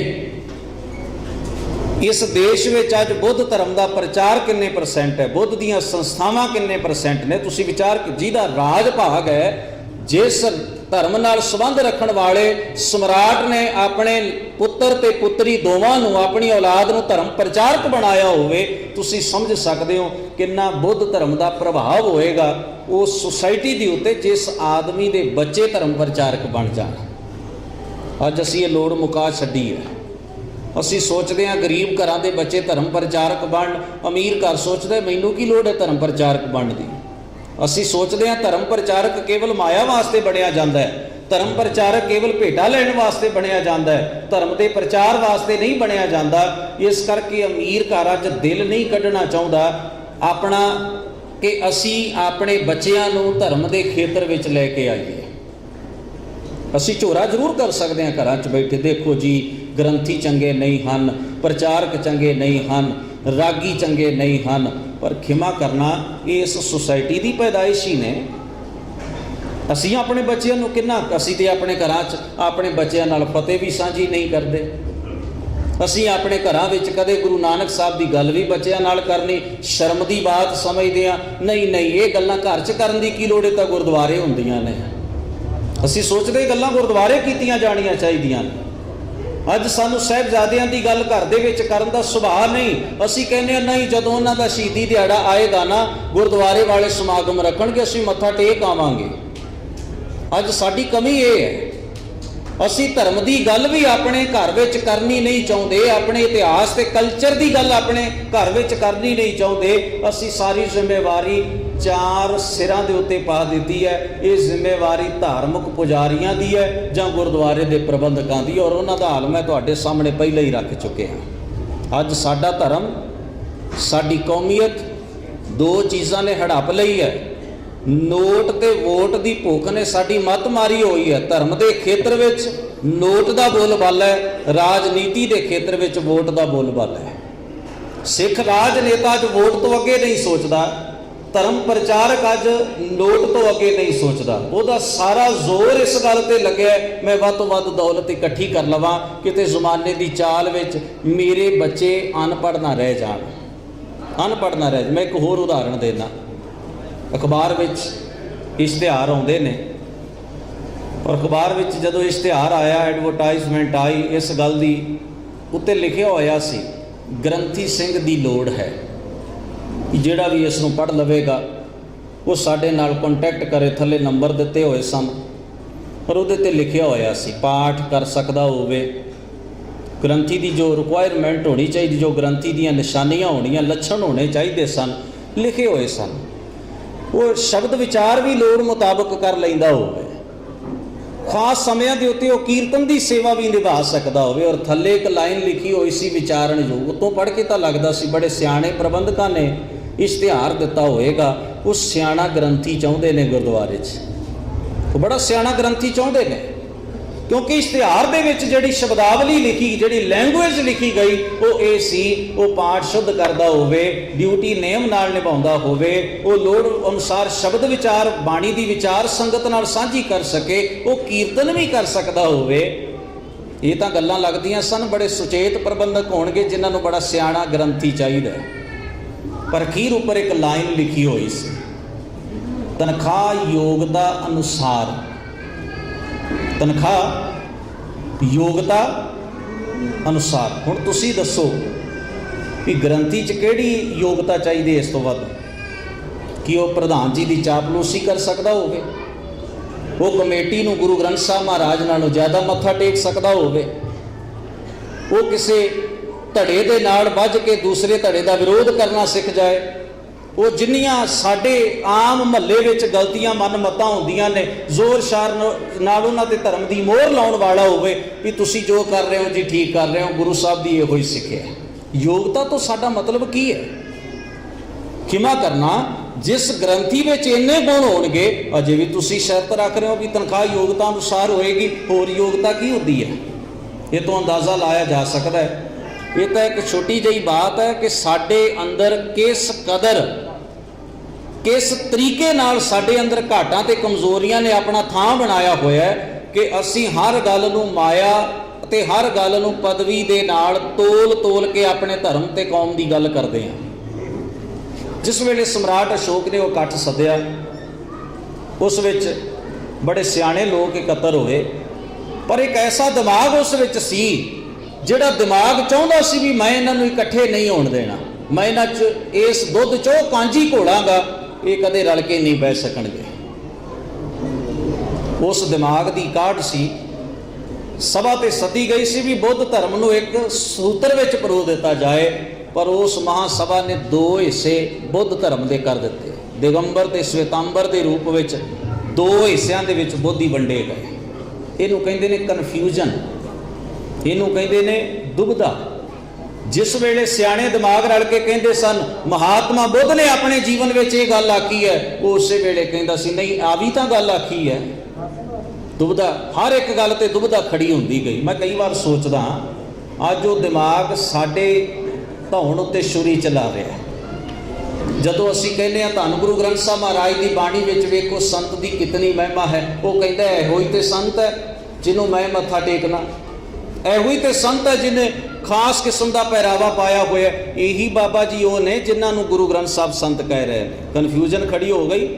ਇਸ ਦੇਸ਼ ਵਿੱਚ ਅੱਜ ਬੁੱਧ ਧਰਮ ਦਾ ਪ੍ਰਚਾਰ ਕਿੰਨੇ % ਹੈ, ਬੁੱਧ ਦੀਆਂ ਸੰਸਥਾਵਾਂ ਕਿੰਨੇ % ਨੇ। ਤੁਸੀਂ ਵਿਚਾਰ, ਜਿਹਦਾ ਰਾਜ ਭਾਗ ਹੈ, ਜਿਸ ਧਰਮ ਨਾਲ ਸੰਬੰਧ ਰੱਖਣ ਵਾਲੇ ਸਮਰਾਟ ਨੇ ਆਪਣੇ ਪੁੱਤਰ ਤੇ ਪੁੱਤਰੀ ਦੋਵਾਂ ਨੂੰ, ਆਪਣੀ ਔਲਾਦ ਨੂੰ ਧਰਮ ਪ੍ਰਚਾਰਕ ਬਣਾਇਆ ਹੋਵੇ, ਤੁਸੀਂ ਸਮਝ ਸਕਦੇ ਹੋ ਕਿੰਨਾ ਬੁੱਧ ਧਰਮ ਦਾ ਪ੍ਰਭਾਵ ਹੋਏਗਾ ਉਸ ਸੁਸਾਇਟੀ ਦੇ ਉੱਤੇ, ਜਿਸ ਆਦਮੀ ਦੇ ਬੱਚੇ ਧਰਮ ਪ੍ਰਚਾਰਕ ਬਣ ਜਾਣ। ਅੱਜ ਅਸੀਂ ਇਹ ਲੋੜ ਮੁਕਾ ਛੱਡੀ ਹੈ। ਅਸੀਂ ਸੋਚਦੇ ਹਾਂ ਗਰੀਬ ਘਰਾਂ ਦੇ ਬੱਚੇ ਧਰਮ ਪ੍ਰਚਾਰਕ ਬਣਨ, ਅਮੀਰ ਘਰ ਸੋਚਦੇ ਮੈਨੂੰ ਕੀ ਲੋੜ ਹੈ ਧਰਮ ਪ੍ਰਚਾਰਕ ਬਣਨ ਦੀ। ਅਸੀਂ ਸੋਚਦੇ ਹਾਂ ਧਰਮ ਪ੍ਰਚਾਰਕ ਕੇਵਲ ਮਾਇਆ ਵਾਸਤੇ ਬਣਿਆ ਜਾਂਦਾ ਹੈ, ਧਰਮ ਪ੍ਰਚਾਰਕ ਕੇਵਲ ਭੇਟਾ ਲੈਣ ਵਾਸਤੇ ਬਣਿਆ ਜਾਂਦਾ ਹੈ, ਧਰਮ ਦੇ ਪ੍ਰਚਾਰ ਵਾਸਤੇ ਨਹੀਂ ਬਣਿਆ ਜਾਂਦਾ। ਇਸ ਕਰਕੇ ਅਮੀਰ ਘਰਾਂ 'ਚ ਦਿਲ ਨਹੀਂ ਕੱਢਣਾ ਚਾਹੁੰਦਾ ਆਪਣਾ ਕਿ ਅਸੀਂ ਆਪਣੇ ਬੱਚਿਆਂ ਨੂੰ ਧਰਮ ਦੇ ਖੇਤਰ ਵਿੱਚ ਲੈ ਕੇ ਆਈਏ। ਅਸੀਂ ਝੋਰਾ ਜ਼ਰੂਰ ਕਰ ਸਕਦੇ ਹਾਂ ਘਰਾਂ 'ਚ ਬੈਠੇ, ਦੇਖੋ ਜੀ ਗ੍ਰੰਥੀ ਚੰਗੇ ਨਹੀਂ ਹਨ, ਪ੍ਰਚਾਰਕ ਚੰਗੇ ਨਹੀਂ ਹਨ, ਰਾਗੀ ਚੰਗੇ ਨਹੀਂ ਹਨ, ਪਰ ਖਿਮਾ ਕਰਨਾ ਇਸ ਸੁਸਾਇਟੀ ਦੀ ਪੈਦਾਇਸ਼ ਹੀ ਨੇ। ਅਸੀਂ ਆਪਣੇ ਬੱਚਿਆਂ ਨੂੰ ਕਿੰਨਾ, ਅਸੀਂ ਤੇ ਆਪਣੇ ਘਰਾਂ 'ਚ ਆਪਣੇ ਬੱਚਿਆਂ ਨਾਲ ਫਤਿਹ ਵੀ ਸਾਂਝੀ ਨਹੀਂ ਕਰਦੇ। ਅਸੀਂ ਆਪਣੇ ਘਰਾਂ ਵਿੱਚ ਕਦੇ ਗੁਰੂ ਨਾਨਕ ਸਾਹਿਬ ਦੀ ਗੱਲ ਵੀ ਬੱਚਿਆਂ ਨਾਲ ਕਰਨੀ ਸ਼ਰਮ ਦੀ ਬਾਤ ਸਮਝਦੇ ਹਾਂ। ਨਹੀਂ, ਇਹ ਗੱਲਾਂ ਘਰ 'ਚ ਕਰਨ ਦੀ ਕੀ ਲੋੜ ਹੈ, ਤਾਂ ਗੁਰਦੁਆਰੇ ਹੁੰਦੀਆਂ ਨੇ। ਅਸੀਂ ਸੋਚਦੇ ਗੱਲਾਂ ਗੁਰਦੁਆਰੇ ਕੀਤੀਆਂ ਜਾਣੀਆਂ ਚਾਹੀਦੀਆਂ ਨੇ। ਅੱਜ ਸਾਨੂੰ ਸਾਹਿਬਜ਼ਾਦਿਆਂ ਦੀ ਗੱਲ ਘਰ ਦੇ ਵਿੱਚ ਕਰਨ ਦਾ ਸੁਭਾਅ ਨਹੀਂ। ਅਸੀਂ ਕਹਿੰਦੇ ਹਾਂ ਨਹੀਂ, ਜਦੋਂ ਉਹਨਾਂ ਦਾ ਸ਼ਹੀਦੀ ਦਿਹਾੜਾ ਆਏਗਾ ਨਾ, ਗੁਰਦੁਆਰੇ ਵਾਲੇ ਸਮਾਗਮ ਰੱਖਣਗੇ, ਅਸੀਂ ਮੱਥਾ ਟੇਕ ਆਵਾਂਗੇ। ਅੱਜ ਸਾਡੀ ਕਮੀ ਇਹ ਹੈ, ਅਸੀਂ ਧਰਮ ਦੀ ਗੱਲ ਵੀ ਆਪਣੇ ਘਰ ਵਿੱਚ ਕਰਨੀ ਨਹੀਂ ਚਾਹੁੰਦੇ, ਆਪਣੇ ਇਤਿਹਾਸ ਤੇ ਕਲਚਰ ਦੀ ਗੱਲ ਆਪਣੇ ਘਰ ਵਿੱਚ ਕਰਨੀ ਨਹੀਂ ਚਾਹੁੰਦੇ। ਅਸੀਂ ਸਾਰੀ ਜ਼ਿੰਮੇਵਾਰੀ ਚਾਰ ਸਿਰਾਂ ਦੇ ਉੱਤੇ ਪਾ ਦਿੱਤੀ ਹੈ। ਇਹ ਜ਼ਿੰਮੇਵਾਰੀ ਧਾਰਮਿਕ ਪੁਜਾਰੀਆਂ ਦੀ ਹੈ ਜਾਂ ਗੁਰਦੁਆਰੇ ਦੇ ਪ੍ਰਬੰਧਕਾਂ ਦੀ, ਔਰ ਉਹਨਾਂ ਦਾ ਹਾਲ ਮੈਂ ਤੁਹਾਡੇ ਸਾਹਮਣੇ ਪਹਿਲਾਂ ਹੀ ਰੱਖ ਚੁੱਕੇ ਹਾਂ। ਅੱਜ ਸਾਡਾ ਧਰਮ, ਸਾਡੀ ਕੌਮੀਅਤ ਦੋ ਚੀਜ਼ਾਂ ਨੇ ਹੜੱਪ ਲਈ ਹੈ। ਨੋਟ ਤੇ ਵੋਟ ਦੀ ਭੁੱਖ ਨੇ ਸਾਡੀ ਮੱਤ ਮਾਰੀ ਹੋਈ ਹੈ। ਧਰਮ ਦੇ ਖੇਤਰ ਵਿੱਚ ਨੋਟ ਦਾ ਬੋਲਬਾਲਾ ਹੈ, ਰਾਜਨੀਤੀ ਦੇ ਖੇਤਰ ਵਿੱਚ ਵੋਟ ਦਾ ਬੋਲਬਾਲਾ ਹੈ। ਸਿੱਖ ਰਾਜਨੇਤਾ ਅੱਜ ਵੋਟ ਤੋਂ ਅੱਗੇ ਨਹੀਂ ਸੋਚਦਾ, ਧਰਮ ਪ੍ਰਚਾਰਕ ਅੱਜ ਨੋਟ ਤੋਂ ਅੱਗੇ ਨਹੀਂ ਸੋਚਦਾ। ਉਹਦਾ ਸਾਰਾ ਜ਼ੋਰ ਇਸ ਗੱਲ ਤੇ ਲੱਗਿਆ ਮੈਂ ਵੱਧ ਤੋਂ ਵੱਧ ਦੌਲਤ ਇਕੱਠੀ ਕਰ ਲਵਾਂ, ਕਿਤੇ ਜ਼ਮਾਨੇ ਦੀ ਚਾਲ ਵਿੱਚ ਮੇਰੇ ਬੱਚੇ ਅਨਪੜ੍ਹ ਨਾ ਰਹਿ ਜਾਣ, ਅਨਪੜ੍ਹ ਨਾ ਰਹਿ ਜਾਣ। ਮੈਂ ਇੱਕ ਹੋਰ ਉਦਾਹਰਣ ਦੇਣਾ। ਅਖਬਾਰ ਵਿੱਚ ਇਸ਼ਤਿਹਾਰ ਆਉਂਦੇ ਨੇ, ਔਰ ਅਖਬਾਰ ਵਿੱਚ ਜਦੋਂ ਇਸ਼ਤਿਹਾਰ ਆਇਆ, ਐਡਵਰਟਾਈਜ਼ਮੈਂਟ ਆਈ, ਇਸ ਗੱਲ ਦੀ ਉੱਤੇ ਲਿਖਿਆ ਹੋਇਆ ਸੀ ਗ੍ਰੰਥੀ ਸਿੰਘ ਦੀ ਲੋੜ ਹੈ। ਜਿਹੜਾ ਵੀ ਇਸ ਨੂੰ ਪੜ੍ਹ ਲਵੇਗਾ ਉਹ ਸਾਡੇ ਨਾਲ ਕੰਟੈਕਟ ਕਰੇ। ਥੱਲੇ ਨੰਬਰ ਦਿੱਤੇ ਹੋਏ ਸਨ ਪਰ ਉਹਦੇ 'ਤੇ ਲਿਖਿਆ ਹੋਇਆ ਸੀ ਪਾਠ ਕਰ ਸਕਦਾ ਹੋਵੇ। ਗ੍ਰੰਥੀ ਦੀ ਜੋ ਰਿਕੁਆਇਰਮੈਂਟ ਹੋਣੀ ਚਾਹੀਦੀ, ਜੋ ਗ੍ਰੰਥੀ ਦੀਆਂ ਨਿਸ਼ਾਨੀਆਂ ਹੋਣੀਆਂ, ਲੱਛਣ ਹੋਣੇ ਚਾਹੀਦੇ ਸਨ, ਲਿਖੇ ਹੋਏ ਸਨ। ਉਹ ਸ਼ਬਦ ਵਿਚਾਰ ਵੀ ਲੋੜ ਮੁਤਾਬਕ ਕਰ ਲੈਂਦਾ ਹੋਵੇ। ਖਾਸ ਸਮਿਆਂ ਦੇ ਉੱਤੇ ਉਹ ਕੀਰਤਨ ਦੀ ਸੇਵਾ ਵੀ ਨਿਭਾ ਸਕਦਾ ਹੋਵੇ। ਔਰ ਥੱਲੇ ਇੱਕ ਲਾਈਨ ਲਿਖੀ ਹੋਈ ਸੀ ਵਿਚਾਰਨਯੋਗ। ਉਤੋਂ ਪੜ੍ਹ ਕੇ ਤਾਂ ਲੱਗਦਾ ਸੀ ਬੜੇ ਸਿਆਣੇ ਪ੍ਰਬੰਧਕਾਂ ਨੇ ਇਸ਼ਤਿਹਾਰ ਦਿੱਤਾ ਹੋਏਗਾ। ਉਹ ਸਿਆਣਾ ਗ੍ਰੰਥੀ ਚਾਹੁੰਦੇ ਨੇ ਗੁਰਦੁਆਰੇ 'ਚ, ਉਹ ਬੜਾ ਸਿਆਣਾ ਗ੍ਰੰਥੀ ਚਾਹੁੰਦੇ ਨੇ, ਕਿਉਂਕਿ ਇਸ਼ਤਿਹਾਰ ਦੇ ਵਿੱਚ ਜਿਹੜੀ ਸ਼ਬਦਾਵਲੀ ਲਿਖੀ, ਜਿਹੜੀ ਲੈਂਗੁਏਜ ਲਿਖੀ ਗਈ ਉਹ ਇਹ ਸੀ, ਉਹ ਪਾਠ ਸ਼ੁੱਧ ਕਰਦਾ ਹੋਵੇ, ਡਿਊਟੀ ਨੇਮ ਨਾਲ ਨਿਭਾਉਂਦਾ ਹੋਵੇ, ਉਹ ਲੋੜ ਅਨੁਸਾਰ ਸ਼ਬਦ ਵਿਚਾਰ, ਬਾਣੀ ਦੀ ਵਿਚਾਰ ਸੰਗਤ ਨਾਲ ਸਾਂਝੀ ਕਰ ਸਕੇ, ਉਹ ਕੀਰਤਨ ਵੀ ਕਰ ਸਕਦਾ ਹੋਵੇ। ਇਹ ਤਾਂ ਗੱਲਾਂ ਲੱਗਦੀਆਂ ਸਨ ਬੜੇ ਸੁਚੇਤ ਪ੍ਰਬੰਧਕ ਹੋਣਗੇ ਜਿਨ੍ਹਾਂ ਨੂੰ ਬੜਾ ਸਿਆਣਾ ਗ੍ਰੰਥੀ ਚਾਹੀਦਾ। ਪਰ ਅਖੀਰ ਉੱਪਰ ਇੱਕ ਲਾਈਨ ਲਿਖੀ ਹੋਈ ਸੀ, ਤਨਖਾਹ ਯੋਗਤਾ ਅਨੁਸਾਰ। ਤਨਖਾਹ ਯੋਗਤਾ ਅਨੁਸਾਰ। ਹੁਣ ਤੁਸੀਂ ਦੱਸੋ ਵੀ ਗ੍ਰੰਥੀ 'ਚ ਕਿਹੜੀ ਯੋਗਤਾ ਚਾਹੀਦੀ ਇਸ ਤੋਂ ਵੱਧ? ਕਿ ਉਹ ਪ੍ਰਧਾਨ ਜੀ ਦੀ ਚਾਪਲੂਸੀ ਕਰ ਸਕਦਾ ਹੋਵੇ, ਉਹ ਕਮੇਟੀ ਨੂੰ ਗੁਰੂ ਗ੍ਰੰਥ ਸਾਹਿਬ ਮਹਾਰਾਜ ਨਾਲੋਂ ਜ਼ਿਆਦਾ ਮੱਥਾ ਟੇਕ ਸਕਦਾ ਹੋਵੇ, ਉਹ ਕਿਸੇ ਧੜੇ ਦੇ ਨਾਲ ਵੱਜ ਕੇ ਦੂਸਰੇ ਧੜੇ ਦਾ ਵਿਰੋਧ ਕਰਨਾ ਸਿੱਖ ਜਾਏ, ਉਹ ਜਿੰਨੀਆਂ ਸਾਡੇ ਆਮ ਮਹੱਲੇ ਵਿੱਚ ਗਲਤੀਆਂ ਮਨਮਤਾਂ ਹੁੰਦੀਆਂ ਨੇ ਜ਼ੋਰ ਸ਼ਾਰ ਨਾਲ ਉਹਨਾਂ 'ਤੇ ਧਰਮ ਦੀ ਮੋਹਰ ਲਾਉਣ ਵਾਲਾ ਹੋਵੇ ਵੀ ਤੁਸੀਂ ਜੋ ਕਰ ਰਹੇ ਹੋ ਜੀ ਠੀਕ ਕਰ ਰਹੇ ਹੋ, ਗੁਰੂ ਸਾਹਿਬ ਦੀ ਇਹੋ ਹੀ ਸਿੱਖਿਆ। ਯੋਗਤਾ ਤੋਂ ਸਾਡਾ ਮਤਲਬ ਕੀ ਹੈ? ਖਿਮਾ ਕਰਨਾ, ਜਿਸ ਗ੍ਰੰਥੀ ਵਿੱਚ ਇੰਨੇ ਗੁਣ ਹੋਣਗੇ, ਅਜੇ ਵੀ ਤੁਸੀਂ ਸ਼ਰਤ ਰੱਖ ਰਹੇ ਹੋ ਵੀ ਤਨਖਾਹ ਯੋਗਤਾ ਅਨੁਸਾਰ ਹੋਏਗੀ, ਹੋਰ ਯੋਗਤਾ ਕੀ ਹੁੰਦੀ ਹੈ? ਇਹ ਤੋਂ ਅੰਦਾਜ਼ਾ ਲਾਇਆ ਜਾ ਸਕਦਾ ਹੈ। ਇਹ ਤਾਂ ਇੱਕ ਛੋਟੀ ਜਿਹੀ ਬਾਤ ਹੈ ਕਿ ਸਾਡੇ ਅੰਦਰ ਕਿਸ ਕਦਰ, ਕਿਸ ਤਰੀਕੇ ਨਾਲ ਸਾਡੇ ਅੰਦਰ ਘਾਟਾਂ ਤੇ ਕਮਜ਼ੋਰੀਆਂ ਨੇ ਆਪਣਾ ਥਾਂ ਬਣਾਇਆ ਹੋਇਆ ਕਿ ਅਸੀਂ ਹਰ ਗੱਲ ਨੂੰ ਮਾਇਆ ਅਤੇ ਹਰ ਗੱਲ ਨੂੰ ਪਦਵੀ ਦੇ ਨਾਲ ਤੋਲ ਕੇ ਆਪਣੇ ਧਰਮ ਤੇ ਕੌਮ ਦੀ ਗੱਲ ਕਰਦੇ ਹਾਂ। ਜਿਸ ਵੇਲੇ ਸਮਰਾਟ ਅਸ਼ੋਕ ਨੇ ਉਹ ਇਕੱਠ ਸੱਦਿਆ, ਉਸ ਵਿੱਚ ਬੜੇ ਸਿਆਣੇ ਲੋਕ ਇਕੱਤਰ ਹੋਏ, ਪਰ ਇੱਕ ਐਸਾ ਦਿਮਾਗ ਉਸ ਵਿੱਚ ਸੀ ਜਿਹੜਾ ਦਿਮਾਗ ਚਾਹੁੰਦਾ ਸੀ ਵੀ ਮੈਂ ਇਹਨਾਂ ਨੂੰ ਇਕੱਠੇ ਨਹੀਂ ਹੋਣ ਦੇਣਾ, ਮੈਂ ਇਹਨਾਂ 'ਚ ਇਸ ਦੁੱਧ 'ਚ ਉਹ ਕਾਂਜੀ ਘੋਲਾਂਗਾ, ਇਹ ਕਦੇ ਰਲ ਕੇ ਨਹੀਂ ਬਹਿ ਸਕਣਗੇ। ਉਸ ਦਿਮਾਗ ਦੀ ਕਾਢ ਸੀ। ਸਭਾ ਤੇ ਸੱਦੀ ਗਈ ਸੀ ਵੀ ਬੁੱਧ ਧਰਮ ਨੂੰ ਇੱਕ ਸੂਤਰ ਵਿੱਚ ਪਰੋ ਦਿੱਤਾ ਜਾਏ, ਪਰ ਉਸ ਮਹਾਸਭਾ ਨੇ ਦੋ ਹਿੱਸੇ ਬੁੱਧ ਧਰਮ ਦੇ ਕਰ ਦਿੱਤੇ। ਦਿਗੰਬਰ ਤੇ ਸ਼ਵੇਤਾਂਬਰ ਦੇ ਰੂਪ ਵਿੱਚ ਦੋ ਹਿੱਸਿਆਂ ਦੇ ਵਿੱਚ ਬੁੱਧ ਹੀ ਵੰਡੇ ਗਏ। ਇਹਨੂੰ ਕਹਿੰਦੇ ਨੇ ਕਨਫਿਊਜ਼ਨ, ਇਹਨੂੰ ਕਹਿੰਦੇ ਨੇ ਦੁਬਿਧਾ। ਜਿਸ ਵੇਲੇ ਸਿਆਣੇ ਦਿਮਾਗ ਰਲ ਕੇ ਕਹਿੰਦੇ ਸਨ ਮਹਾਤਮਾ ਬੁੱਧ ਨੇ ਆਪਣੇ ਜੀਵਨ ਵਿੱਚ ਇਹ ਗੱਲ ਆਖੀ ਹੈ, ਉਹ ਉਸੇ ਵੇਲੇ ਕਹਿੰਦਾ ਸੀ ਨਹੀਂ ਆ ਵੀ ਤਾਂ ਗੱਲ ਆਖੀ ਹੈ। ਦੁਬਿਧਾ, ਹਰ ਇੱਕ ਗੱਲ ਤੇ ਦੁਬਿਧਾ ਖੜੀ ਹੁੰਦੀ ਗਈ। ਮੈਂ ਕਈ ਵਾਰ ਸੋਚਦਾ ਅੱਜ ਉਹ ਦਿਮਾਗ ਸਾਡੇ ਧੌਣ ਉੱਤੇ ਛੁਰੀ ਚਲਾ ਰਿਹਾ। ਜਦੋਂ ਅਸੀਂ ਕਹਿੰਦੇ ਹਾਂ ਧੰਨ ਗੁਰੂ ਗ੍ਰੰਥ ਸਾਹਿਬ ਮਹਾਰਾਜ ਦੀ ਬਾਣੀ ਵਿੱਚ ਵੇਖੋ ਸੰਤ ਦੀ ਕਿਤਨੀ ਮਹਿਮਾ ਹੈ, ਉਹ ਕਹਿੰਦਾ ਇਹੋ ਹੀ ਤੇ ਸੰਤ ਹੈ ਜਿਹਨੂੰ ਮੈਂ ਮੱਥਾ ਟੇਕਣਾ, ਇਹੋ ਹੀ ਤੇ ਸੰਤ ਹੈ ਜਿਹਨੇ ਖਾਸ ਕਿਸਮ ਦਾ ਪਹਿਰਾਵਾ ਪਾਇਆ ਹੋਇਆ, ਇਹੀ ਬਾਬਾ ਜੀ ਉਹ ਨੇ ਜਿਨ੍ਹਾਂ ਨੂੰ ਗੁਰੂ ਗ੍ਰੰਥ ਸਾਹਿਬ ਸੰਤ ਕਹਿ ਰਹੇ ਨੇ। ਕਨਫਿਊਜ਼ਨ ਖੜੀ ਹੋ ਗਈ।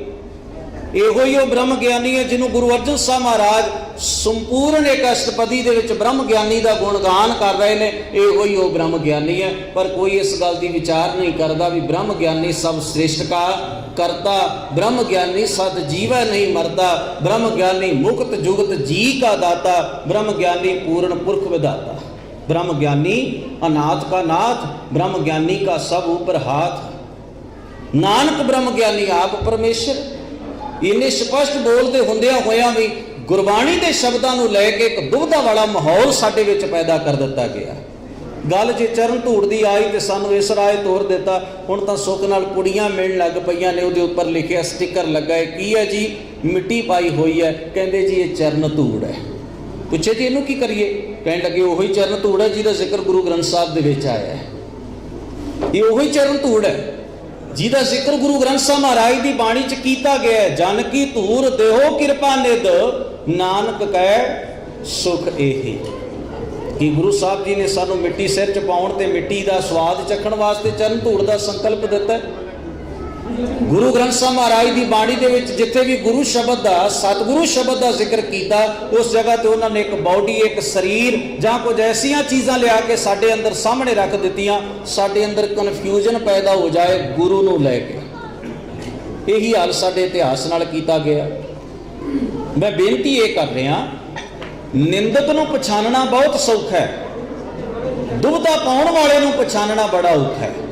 ਇਹੋ ਹੀ ਉਹ ਬ੍ਰਹਮ ਗਿਆਨੀ ਹੈ ਜਿਹਨੂੰ ਗੁਰੂ ਅਰਜਨ ਸਾਹਿਬ ਮਹਾਰਾਜ ਸੰਪੂਰਨ ਇੱਕ ਅਸ਼ਟਪਦੀ ਦੇ ਵਿੱਚ ਬ੍ਰਹਮ ਗਿਆਨੀ ਦਾ ਗੁਣਗਾਨ ਕਰ ਰਹੇ ਨੇ। ਇਹੋ ਹੀ ਉਹ ਬ੍ਰਹਮ ਗਿਆਨੀ ਹੈ, ਪਰ ਕੋਈ ਇਸ ਗੱਲ ਦੀ ਵਿਚਾਰ ਨਹੀਂ ਕਰਦਾ ਵੀ ਬ੍ਰਹਮ ਗਿਆਨੀ ਸਭ ਸ੍ਰਿਸ਼ਟ ਕਾ ਕਰਤਾ, ब्रह्म ज्ञानी सद जीवै नहीं मरता, ब्रह्म ज्ञानी मुक्त जुगत जी का दाता, ब्रह्म ज्ञानी पूर्ण पुरख विधाता, ब्रह्म ज्ञानी अनाथ का नाथ, ब्रह्म ज्ञानी का सब ऊपर हाथ, नानक ब्रह्म ज्ञानी आप परमेश्वर। इन्ने स्पष्ट बोलते हुंदियां होया भी गुरबाणी के शब्दों को लैके एक दुविधा वाला माहौल साडे विच पैदा कर दिता गया। गल जे चरण धूड़ दी आई तो सानू इस राह तोर दिता। हुण तां सुख नाल पुड़ियां मिलण लग पईयां ने, उहदे उपर लिखिया स्टिकर लगा है, की है जी, मिट्टी पाई हुई है, कहंदे जी ये चरण धूड़ है। पुछे जी इहनूं की करिए, कहण लगे ओही चरण धूड़ है जिहदा जिक्र गुरु ग्रंथ साहिब दे विच आया है। ये ओही चरण धूड़ है जिहदा जिक्र गुरु ग्रंथ साहिब महाराज दी बाणी च कीता गया है। जन की धूर देहो किरपा निध, नानक कह सुख एही। कि गुरु साहब जी ने सानू मिट्टी सिर च पाउण ते मिट्टी का स्वाद चखण वास्ते चरण धूड़ का संकल्प दिता है। गुरु ग्रंथ साहब महाराज की बाणी दे विच जिथे भी गुरु शब्द का सतगुरु शब्द का जिक्र किया उस जगह ते उन्होंने एक बॉडी एक शरीर जां कुछ ऐसिया चीज़ां लिया के साडे अंदर सामने रख दित्तियां साडे अंदर कन्फ्यूजन पैदा हो जाए गुरु नूं लैके। यही हाल साडे इतिहास नाल कीता गया। मैं बेनती ये कर रहा निंदक नूं पछाणना बहुत सौखा है, दुविधा पाउण वाले नूं पछाणना बड़ा औखा है।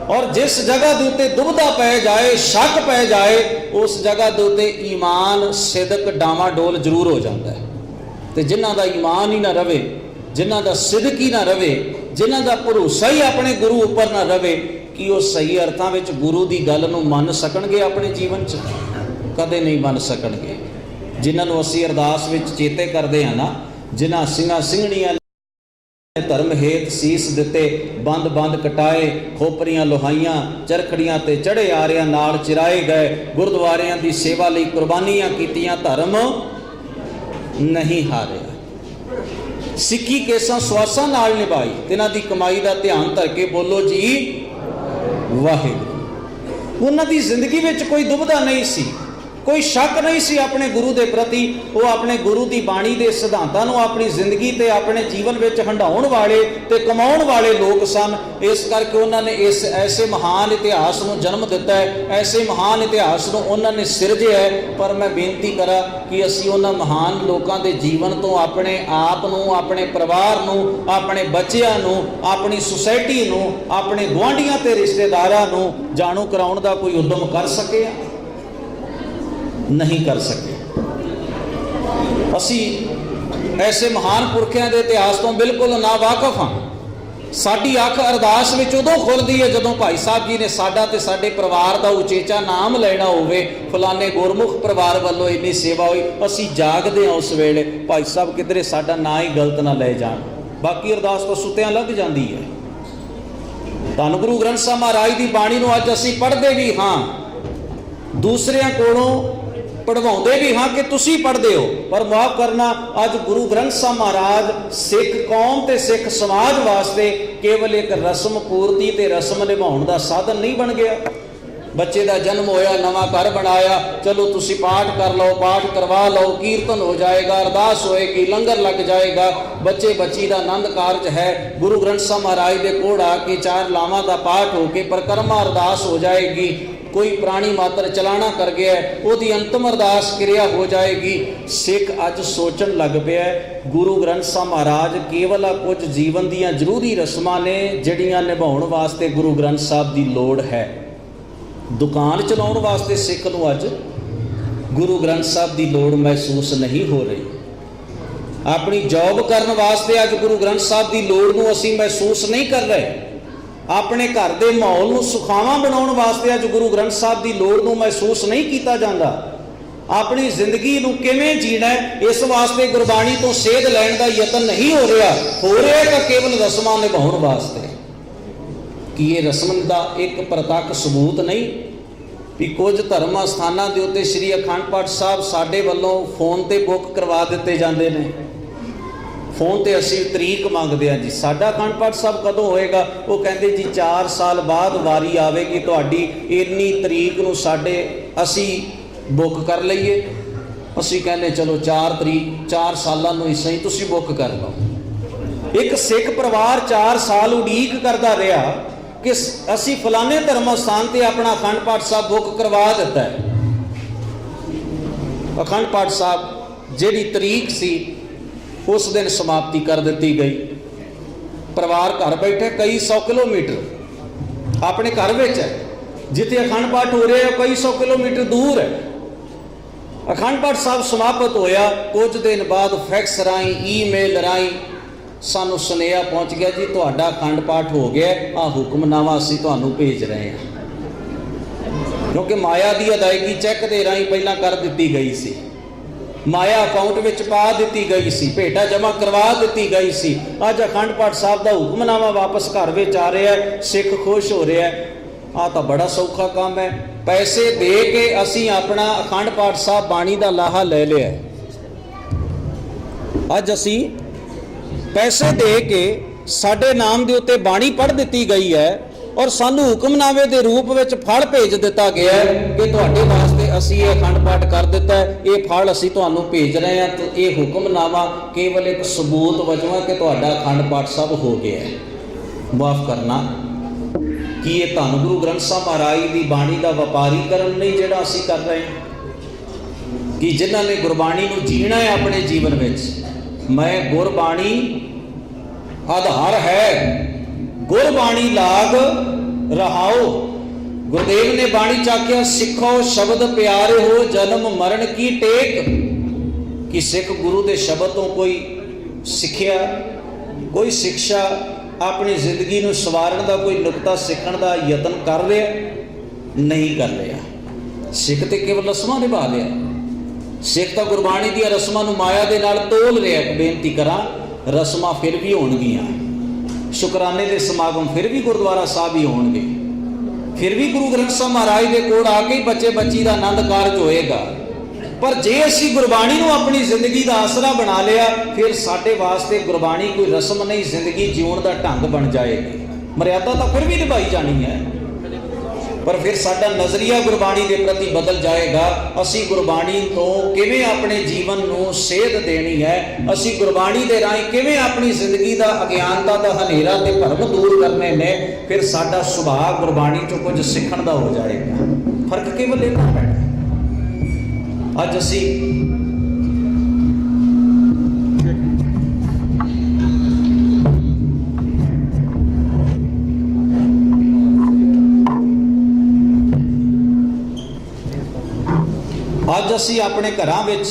और जिस जगह के उत्ते दुविधा पै जाए शक पै जाए उस जगह के उत्ते ईमान सिदक डामाडोल जरूर हो जाता है। तो जिन्हां दा ईमान ही ना रवे, जिन्हां दा सिदक ही ना रवे, जिन्हां दा भरोसा ही अपने गुरु उपर ना रवे कि वो सही अर्थां विच गुरु की गल नूं मन सकणगे अपने जीवन च? कदे नहीं मन सकणगे। जिन्हां नूं असीं अरदास विच चेते करदे हां ना, जिन्हां ਸਿੰਘਾਂ ਸਿੰਘਣੀਆਂ धर्म हेत सीस दिते बंद बंद कटाए खोपरियां लोहाइयां चरखड़ियां ते चढ़े आरियां नाल चिराए गए गुरुद्वारियां दी सेवा लई कुर्बानियां कीतियां धर्म नहीं हारिया सिक्की केसां स्वासां नाल निभाई तिन्हां दी कमाई दा ध्यान धर के बोलो जी वाहिगुरू। उन्हां दी जिंदगी विच कोई दुविधा नहीं सी, कोई शक नहीं सी अपने गुरु के प्रति। वो अपने गुरु की बाणी के सिद्धांतां नूं अपनी जिंदगी ते अपने जीवन में हंडाउण वाले ते कमाउण वाले लोग सन। इस करके उन्होंने इस ऐसे महान इतिहास नूं जन्म दिता है, ऐसे महान इतिहास नूं उन्होंने सिरजिया है। पर मैं बेनती करा कि असीं उन्हां महान लोगों के जीवन तो अपने आप नूं, अपने परिवार नूं, अपने बच्चिआं नूं, अपनी सोसाइटी नूं, अपने गुआंढियां ते रिश्तेदारां नूं जाणू कराउण दा कोई उद्यम कर सके? नहीं कर सके। असी ऐसे महान पुरखियां दे इतिहास तो बिल्कुल ना वाकफ हाँ। साडी अख अरदास विच उदों खुलदी है जदों भाई साहब जी ने साडा ते साडे परिवार दा उचेचा नाम लेना होवे, फलाने गुरमुख परिवार वालों इन्नी सेवा हुई, असी जागदे हां उस वेले भाई साहब किधरे साडा ना ही गलत ना ले जाण। बाकी अरदास तो सुत्तियां लग जाती है। धन गुरु ग्रंथ साहब महाराज की बाणी नूं अज असी पढ़दे भी हाँ, दूसरियां कोलों पढ़वाउंदे भी हाँ कि तुसी पढ़ते हो, पर माफ करना अज गुरु ग्रंथ साहब महाराज सिख कौम ते सिख समाज वास्ते केवल एक रस्म पूर्ति ते रस्म निभाउण दा साधन नहीं बन गया। बच्चे का जन्म होया, नवा घर बनाया, चलो तुसी पाठ कर लो, पाठ करवा लो, कीर्तन हो जाएगा, अरदास होएगी, लंगर लग जाएगा, बच्चे बच्ची का आनंद कारज है। गुरु ग्रंथ साहब महाराज के कोड़ आके 4 लावां का पाठ होके परिक्रमा अरदास हो जाएगी। कोई प्राणी मात्र चलाना कर गया है, उसकी अंतिम अरदास क्रिया हो जाएगी। सिख अज सोचन लग पिया गुरु ग्रंथ साहब महाराज केवल कुछ जीवन दियां जरूरी रस्मां ने जिहड़ियां निभाउण वास्ते गुरु ग्रंथ साहब की लोड़ है। दुकान चलाउण वास्ते सिख नूं अज गुरु ग्रंथ साहब की लोड़ महसूस नहीं हो रही। अपनी जॉब करन वास्ते अज गुरु ग्रंथ साहब की लोड़ नूं असीं महसूस नहीं कर रहे। अपने घर के माहौल नूं सुखावां बनाउण वास्ते अज गुरु ग्रंथ साहब की लोड़ नूं महसूस नहीं किया जाता। अपनी जिंदगी नूं किवें जीना है इस वास्ते गुरबाणी तो सेध लैण दा यतन नहीं हो रहा तो केवल रस्मां निभाउण वास्ते। कि ये रस्म का एक प्रतੱਖ सबूत नहीं भी कुछ धर्म स्थानां दे उत्ते श्री अखंड पाठ साहब साडे वल्लों फोन ते बुक करवा दिते जांदे ने। फोन ते असीं तरीक मंगदे हां जी, साडा अखंड पाठ साहब कदों होएगा? वो कहंदे जी 4 साल बाद वारी आवेगी तुहाडी, इन्नी तरीक नूं साडे असीं बुक कर लईए। असीं कहंदे चलो 4 तरीक 4 सालां नूं ही सही तुसीं बुक कर लो। एक सिख परिवार 4 साल उड़ीक करदा रहा कि असीं फलाने धर्म स्थान ते अपना अखंड पाठ साहब बुक करवा दिता है। अखंड पाठ साहब जिहड़ी तरीक सी उस दिन समाप्ति कर दी गई। परिवार घर बैठे कई 100 किलोमीटर अपने घर में है, जिथे अखंड पाठ हो रहा है कई 100 किलोमीटर दूर है। अखंड पाठ साहब समाप्त होया, कुछ दिन बाद फैक्स राही ईमेल राही सानू सुनेहा पहुँच गया जी तुहाडा अखंड पाठ हो गया, आ हुक्मनामा असीं तुहानू भेज रहे हैं। क्योंकि माया की अदायगी चैक के राही पहला कर दी गई सी, माया अकाउंट में पा दी गई सी, भेटा जमा करवा दी गई सी। अज अखंड पाठ साहब का हुक्मनामा वापस घर में आ रहा है, सिख खुश हो रहा है। आ तो बड़ा सौखा काम है, पैसे दे के असी अपना अखंड पाठ साहब बाणी का लाहा ले लिया। अज असी पैसे दे के साडे नाम के उत्ते बाणी पढ़ दी गई है ਔਰ ਸਾਨੂੰ ਹੁਕਮਨਾਮੇ ਦੇ ਰੂਪ ਵਿੱਚ ਫਲ ਭੇਜ ਦਿੱਤਾ ਗਿਆ ਹੈ ਕਿ ਤੁਹਾਡੇ ਵਾਸਤੇ ਅਸੀਂ ਇਹ ਅਖੰਡ ਪਾਠ ਕਰ ਦਿੱਤਾ ਹੈ, ਇਹ ਫਲ ਅਸੀਂ ਤੁਹਾਨੂੰ ਭੇਜ ਰਹੇ ਹਾਂ। ਤੇ ਇਹ ਹੁਕਮਨਾਮਾ ਕੇਵਲ ਇੱਕ ਸਬੂਤ ਵਜੋਂ ਹੈ ਕਿ ਤੁਹਾਡਾ ਅਖੰਡ ਪਾਠ ਸਭ ਹੋ ਗਿਆ ਹੈ। ਮਾਫ ਕਰਨਾ ਕਿ ਇਹ ਧੰਨ ਗੁਰੂ ਗ੍ਰੰਥ ਸਾਹਿਬ ਮਹਾਰਾਜ ਦੀ ਬਾਣੀ ਦਾ ਵਪਾਰੀਕਰਨ ਨਹੀਂ ਜਿਹੜਾ ਅਸੀਂ ਕਰ ਰਹੇ ਹਾਂ, ਕਿ ਜਿਨ੍ਹਾਂ ਨੇ ਗੁਰਬਾਣੀ ਨੂੰ ਜੀਣਾ ਹੈ ਆਪਣੇ ਜੀਵਨ ਵਿੱਚ। ਮੈਂ ਗੁਰਬਾਣੀ ਆਧਾਰ ਹੈ, ਗੁਰਬਾਣੀ ਲਾਗ ਰਹਾਓ। ਗੁਰਦੇਵ ਨੇ ਬਾਣੀ ਚਾਕਿਆ ਸਿੱਖੋ ਸ਼ਬਦ ਪਿਆਰੇ ਹੋ ਜਨਮ ਮਰਨ ਕੀ ਟੇਕ। ਕਿ ਸਿੱਖ ਗੁਰੂ ਦੇ ਸ਼ਬਦ ਤੋਂ ਕੋਈ ਸਿੱਖਿਆ, ਕੋਈ ਸਿੱਖਿਆ, ਆਪਣੀ ਜ਼ਿੰਦਗੀ ਨੂੰ ਸਵਾਰਨ ਦਾ ਕੋਈ ਨੁਕਤਾ ਸਿੱਖਣ ਦਾ ਯਤਨ ਕਰ ਰਿਹਾ? ਨਹੀਂ ਕਰ ਰਿਹਾ। ਸਿੱਖ ਤੇ ਕੇਵਲ ਰਸਮਾਂ ਨਿਭਾ ਲਿਆ। ਸਿੱਖ ਤਾਂ ਗੁਰਬਾਣੀ ਦੀਆਂ ਰਸਮਾਂ ਨੂੰ ਮਾਇਆ ਦੇ ਨਾਲ ਤੋਲ ਰਿਹਾ। ਬੇਨਤੀ ਕਰਾਂ, ਰਸਮਾਂ ਫਿਰ ਵੀ ਹੋਣਗੀਆਂ, ਸ਼ੁਕਰਾਨੇ ਦੇ ਸਮਾਗਮ ਫਿਰ ਵੀ ਗੁਰਦੁਆਰਾ ਸਾਹਿਬ ਹੀ ਹੋਣਗੇ, ਫਿਰ ਵੀ ਗੁਰੂ ਗ੍ਰੰਥ ਸਾਹਿਬ ਮਹਾਰਾਜ ਦੇ ਕੋਲ ਆ ਕੇ ਬੱਚੇ ਬੱਚੀ ਦਾ ਆਨੰਦ ਕਾਰਜ ਹੋਏਗਾ। ਪਰ ਜੇ ਅਸੀਂ ਗੁਰਬਾਣੀ ਨੂੰ ਆਪਣੀ ਜ਼ਿੰਦਗੀ ਦਾ ਆਸਰਾ ਬਣਾ ਲਿਆ, ਫਿਰ ਸਾਡੇ ਵਾਸਤੇ ਗੁਰਬਾਣੀ ਕੋਈ ਰਸਮ ਨਹੀਂ, ਜ਼ਿੰਦਗੀ ਜਿਉਣ ਦਾ ਢੰਗ ਬਣ ਜਾਏਗੀ। ਮਰਿਆਦਾ ਤਾਂ ਫਿਰ ਵੀ ਨਿਭਾਈ ਜਾਣੀ ਹੈ, ਪਰ ਫਿਰ ਸਾਡਾ ਨਜ਼ਰੀਆ ਗੁਰਬਾਣੀ ਦੇ ਪ੍ਰਤੀ ਬਦਲ ਜਾਏਗਾ। ਅਸੀਂ ਗੁਰਬਾਣੀ ਤੋਂ ਕਿਵੇਂ ਆਪਣੇ ਜੀਵਨ ਨੂੰ ਸੇਧ ਦੇਣੀ ਹੈ, ਅਸੀਂ ਗੁਰਬਾਣੀ ਦੇ ਰਾਹੀਂ ਕਿਵੇਂ ਆਪਣੀ ਜ਼ਿੰਦਗੀ ਦਾ ਅਗਿਆਨਤਾ ਦਾ ਹਨੇਰਾ ਤੇ ਭਰਮ ਦੂਰ ਕਰਨੇ ਨੇ, ਫਿਰ ਸਾਡਾ ਸੁਭਾਅ ਗੁਰਬਾਣੀ ਚੋਂ ਕੁਝ ਸਿੱਖਣ ਦਾ ਹੋ ਜਾਏਗਾ। ਫਰਕ ਕੇਵਲ ਇੰਨਾ ਪੈਣਾ। ਅੱਜ ਅਸੀਂ ਆਪਣੇ ਘਰਾਂ ਵਿੱਚ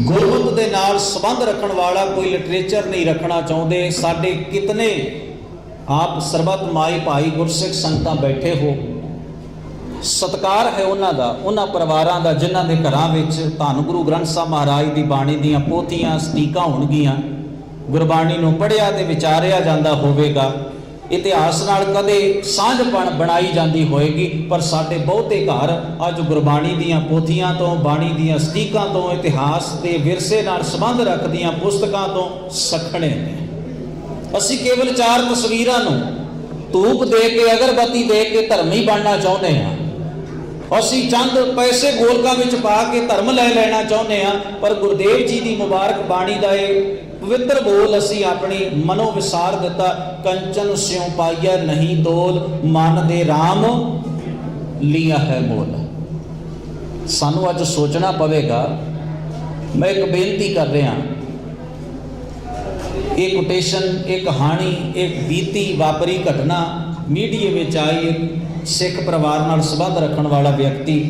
ਗੁਰਮਤਿ ਦੇ ਨਾਲ ਸੰਬੰਧ ਰੱਖਣ ਵਾਲਾ ਕੋਈ ਲਿਟਰੇਚਰ ਨਹੀਂ ਰੱਖਣਾ ਚਾਹੁੰਦੇ। ਸਾਡੇ ਕਿਤਨੇ ਆਪ ਸਰਬੱਤ ਮਾਈ ਭਾਈ ਗੁਰਸਿੱਖ ਸੰਗਤਾਂ ਬੈਠੇ ਹੋ, ਸਤਿਕਾਰ ਹੈ ਉਹਨਾਂ ਦਾ, ਉਹਨਾਂ ਪਰਿਵਾਰਾਂ ਦਾ ਜਿਨ੍ਹਾਂ ਦੇ ਘਰਾਂ ਵਿੱਚ ਧੰਨ ਗੁਰੂ ਗ੍ਰੰਥ ਸਾਹਿਬ ਮਹਾਰਾਜ ਦੀ ਬਾਣੀ ਦੀਆਂ ਪੋਥੀਆਂ ਸਟੀਕਾਂ ਹੋਣਗੀਆਂ, ਗੁਰਬਾਣੀ ਨੂੰ ਪੜ੍ਹਿਆ ਤੇ ਵਿਚਾਰਿਆ ਜਾਂਦਾ ਹੋਵੇਗਾ, ਇਤਿਹਾਸ ਨਾਲ ਕਦੇ ਸਾਂਝਪਣ ਬਣਾਈ ਜਾਂਦੀ ਹੋਏਗੀ। ਪਰ ਸਾਡੇ ਬਹੁਤੇ ਘਰ ਅੱਜ ਗੁਰਬਾਣੀ ਦੀਆਂ ਪੋਥੀਆਂ ਤੋਂ, ਬਾਣੀ ਦੀਆਂ ਸਟੀਕਾਂ ਤੋਂ, ਇਤਿਹਾਸ ਦੇ ਵਿਰਸੇ ਨਾਲ ਸੰਬੰਧ ਰੱਖਦੀਆਂ ਪੁਸਤਕਾਂ ਤੋਂ ਸਖਣੇ ਨੇ। ਅਸੀਂ ਕੇਵਲ ਚਾਰ ਤਸਵੀਰਾਂ ਨੂੰ ਧੂਪ ਦੇ ਕੇ, ਅਗਰਬੱਤੀ ਦੇ ਕੇ ਧਰਮੀ ਬਣਨਾ ਚਾਹੁੰਦੇ ਹਾਂ। ਅਸੀਂ ਚੰਦ ਪੈਸੇ ਗੋਲਕਾਂ ਵਿੱਚ ਪਾ ਕੇ ਧਰਮ ਲੈ ਲੈਣਾ ਚਾਹੁੰਦੇ ਹਾਂ। ਪਰ ਗੁਰਦੇਵ ਜੀ ਦੀ ਮੁਬਾਰਕ ਬਾਣੀ ਦਾ ਇਹ ਪਵਿੱਤਰ ਬੋਲ ਅਸੀਂ ਆਪਣੀ ਮਨੋ ਵਿਸਾਰ ਦਿੱਤਾ, ਕੰਚਨ ਸਿਉ ਪਾਈਆ ਨਹੀਂ ਤੋਲ, ਮਨ ਦੇ ਰਾਮ ਲਿਆ ਹੈ ਮੋਲ। ਸਾਨੂੰ ਅੱਜ ਸੋਚਣਾ ਪਵੇਗਾ। ਮੈਂ ਇੱਕ ਬੇਨਤੀ ਕਰ ਰਿਹਾ, ਇਹ ਕੋਟੇਸ਼ਨ, ਇਹ ਕਹਾਣੀ, ਇੱਕ ਬੀਤੀ ਵਾਪਰੀ ਘਟਨਾ ਮੀਡੀਆ ਵਿੱਚ ਆਈ। ਇੱਕ ਸਿੱਖ ਪਰਿਵਾਰ ਨਾਲ ਸੰਬੰਧ ਰੱਖਣ ਵਾਲਾ ਵਿਅਕਤੀ,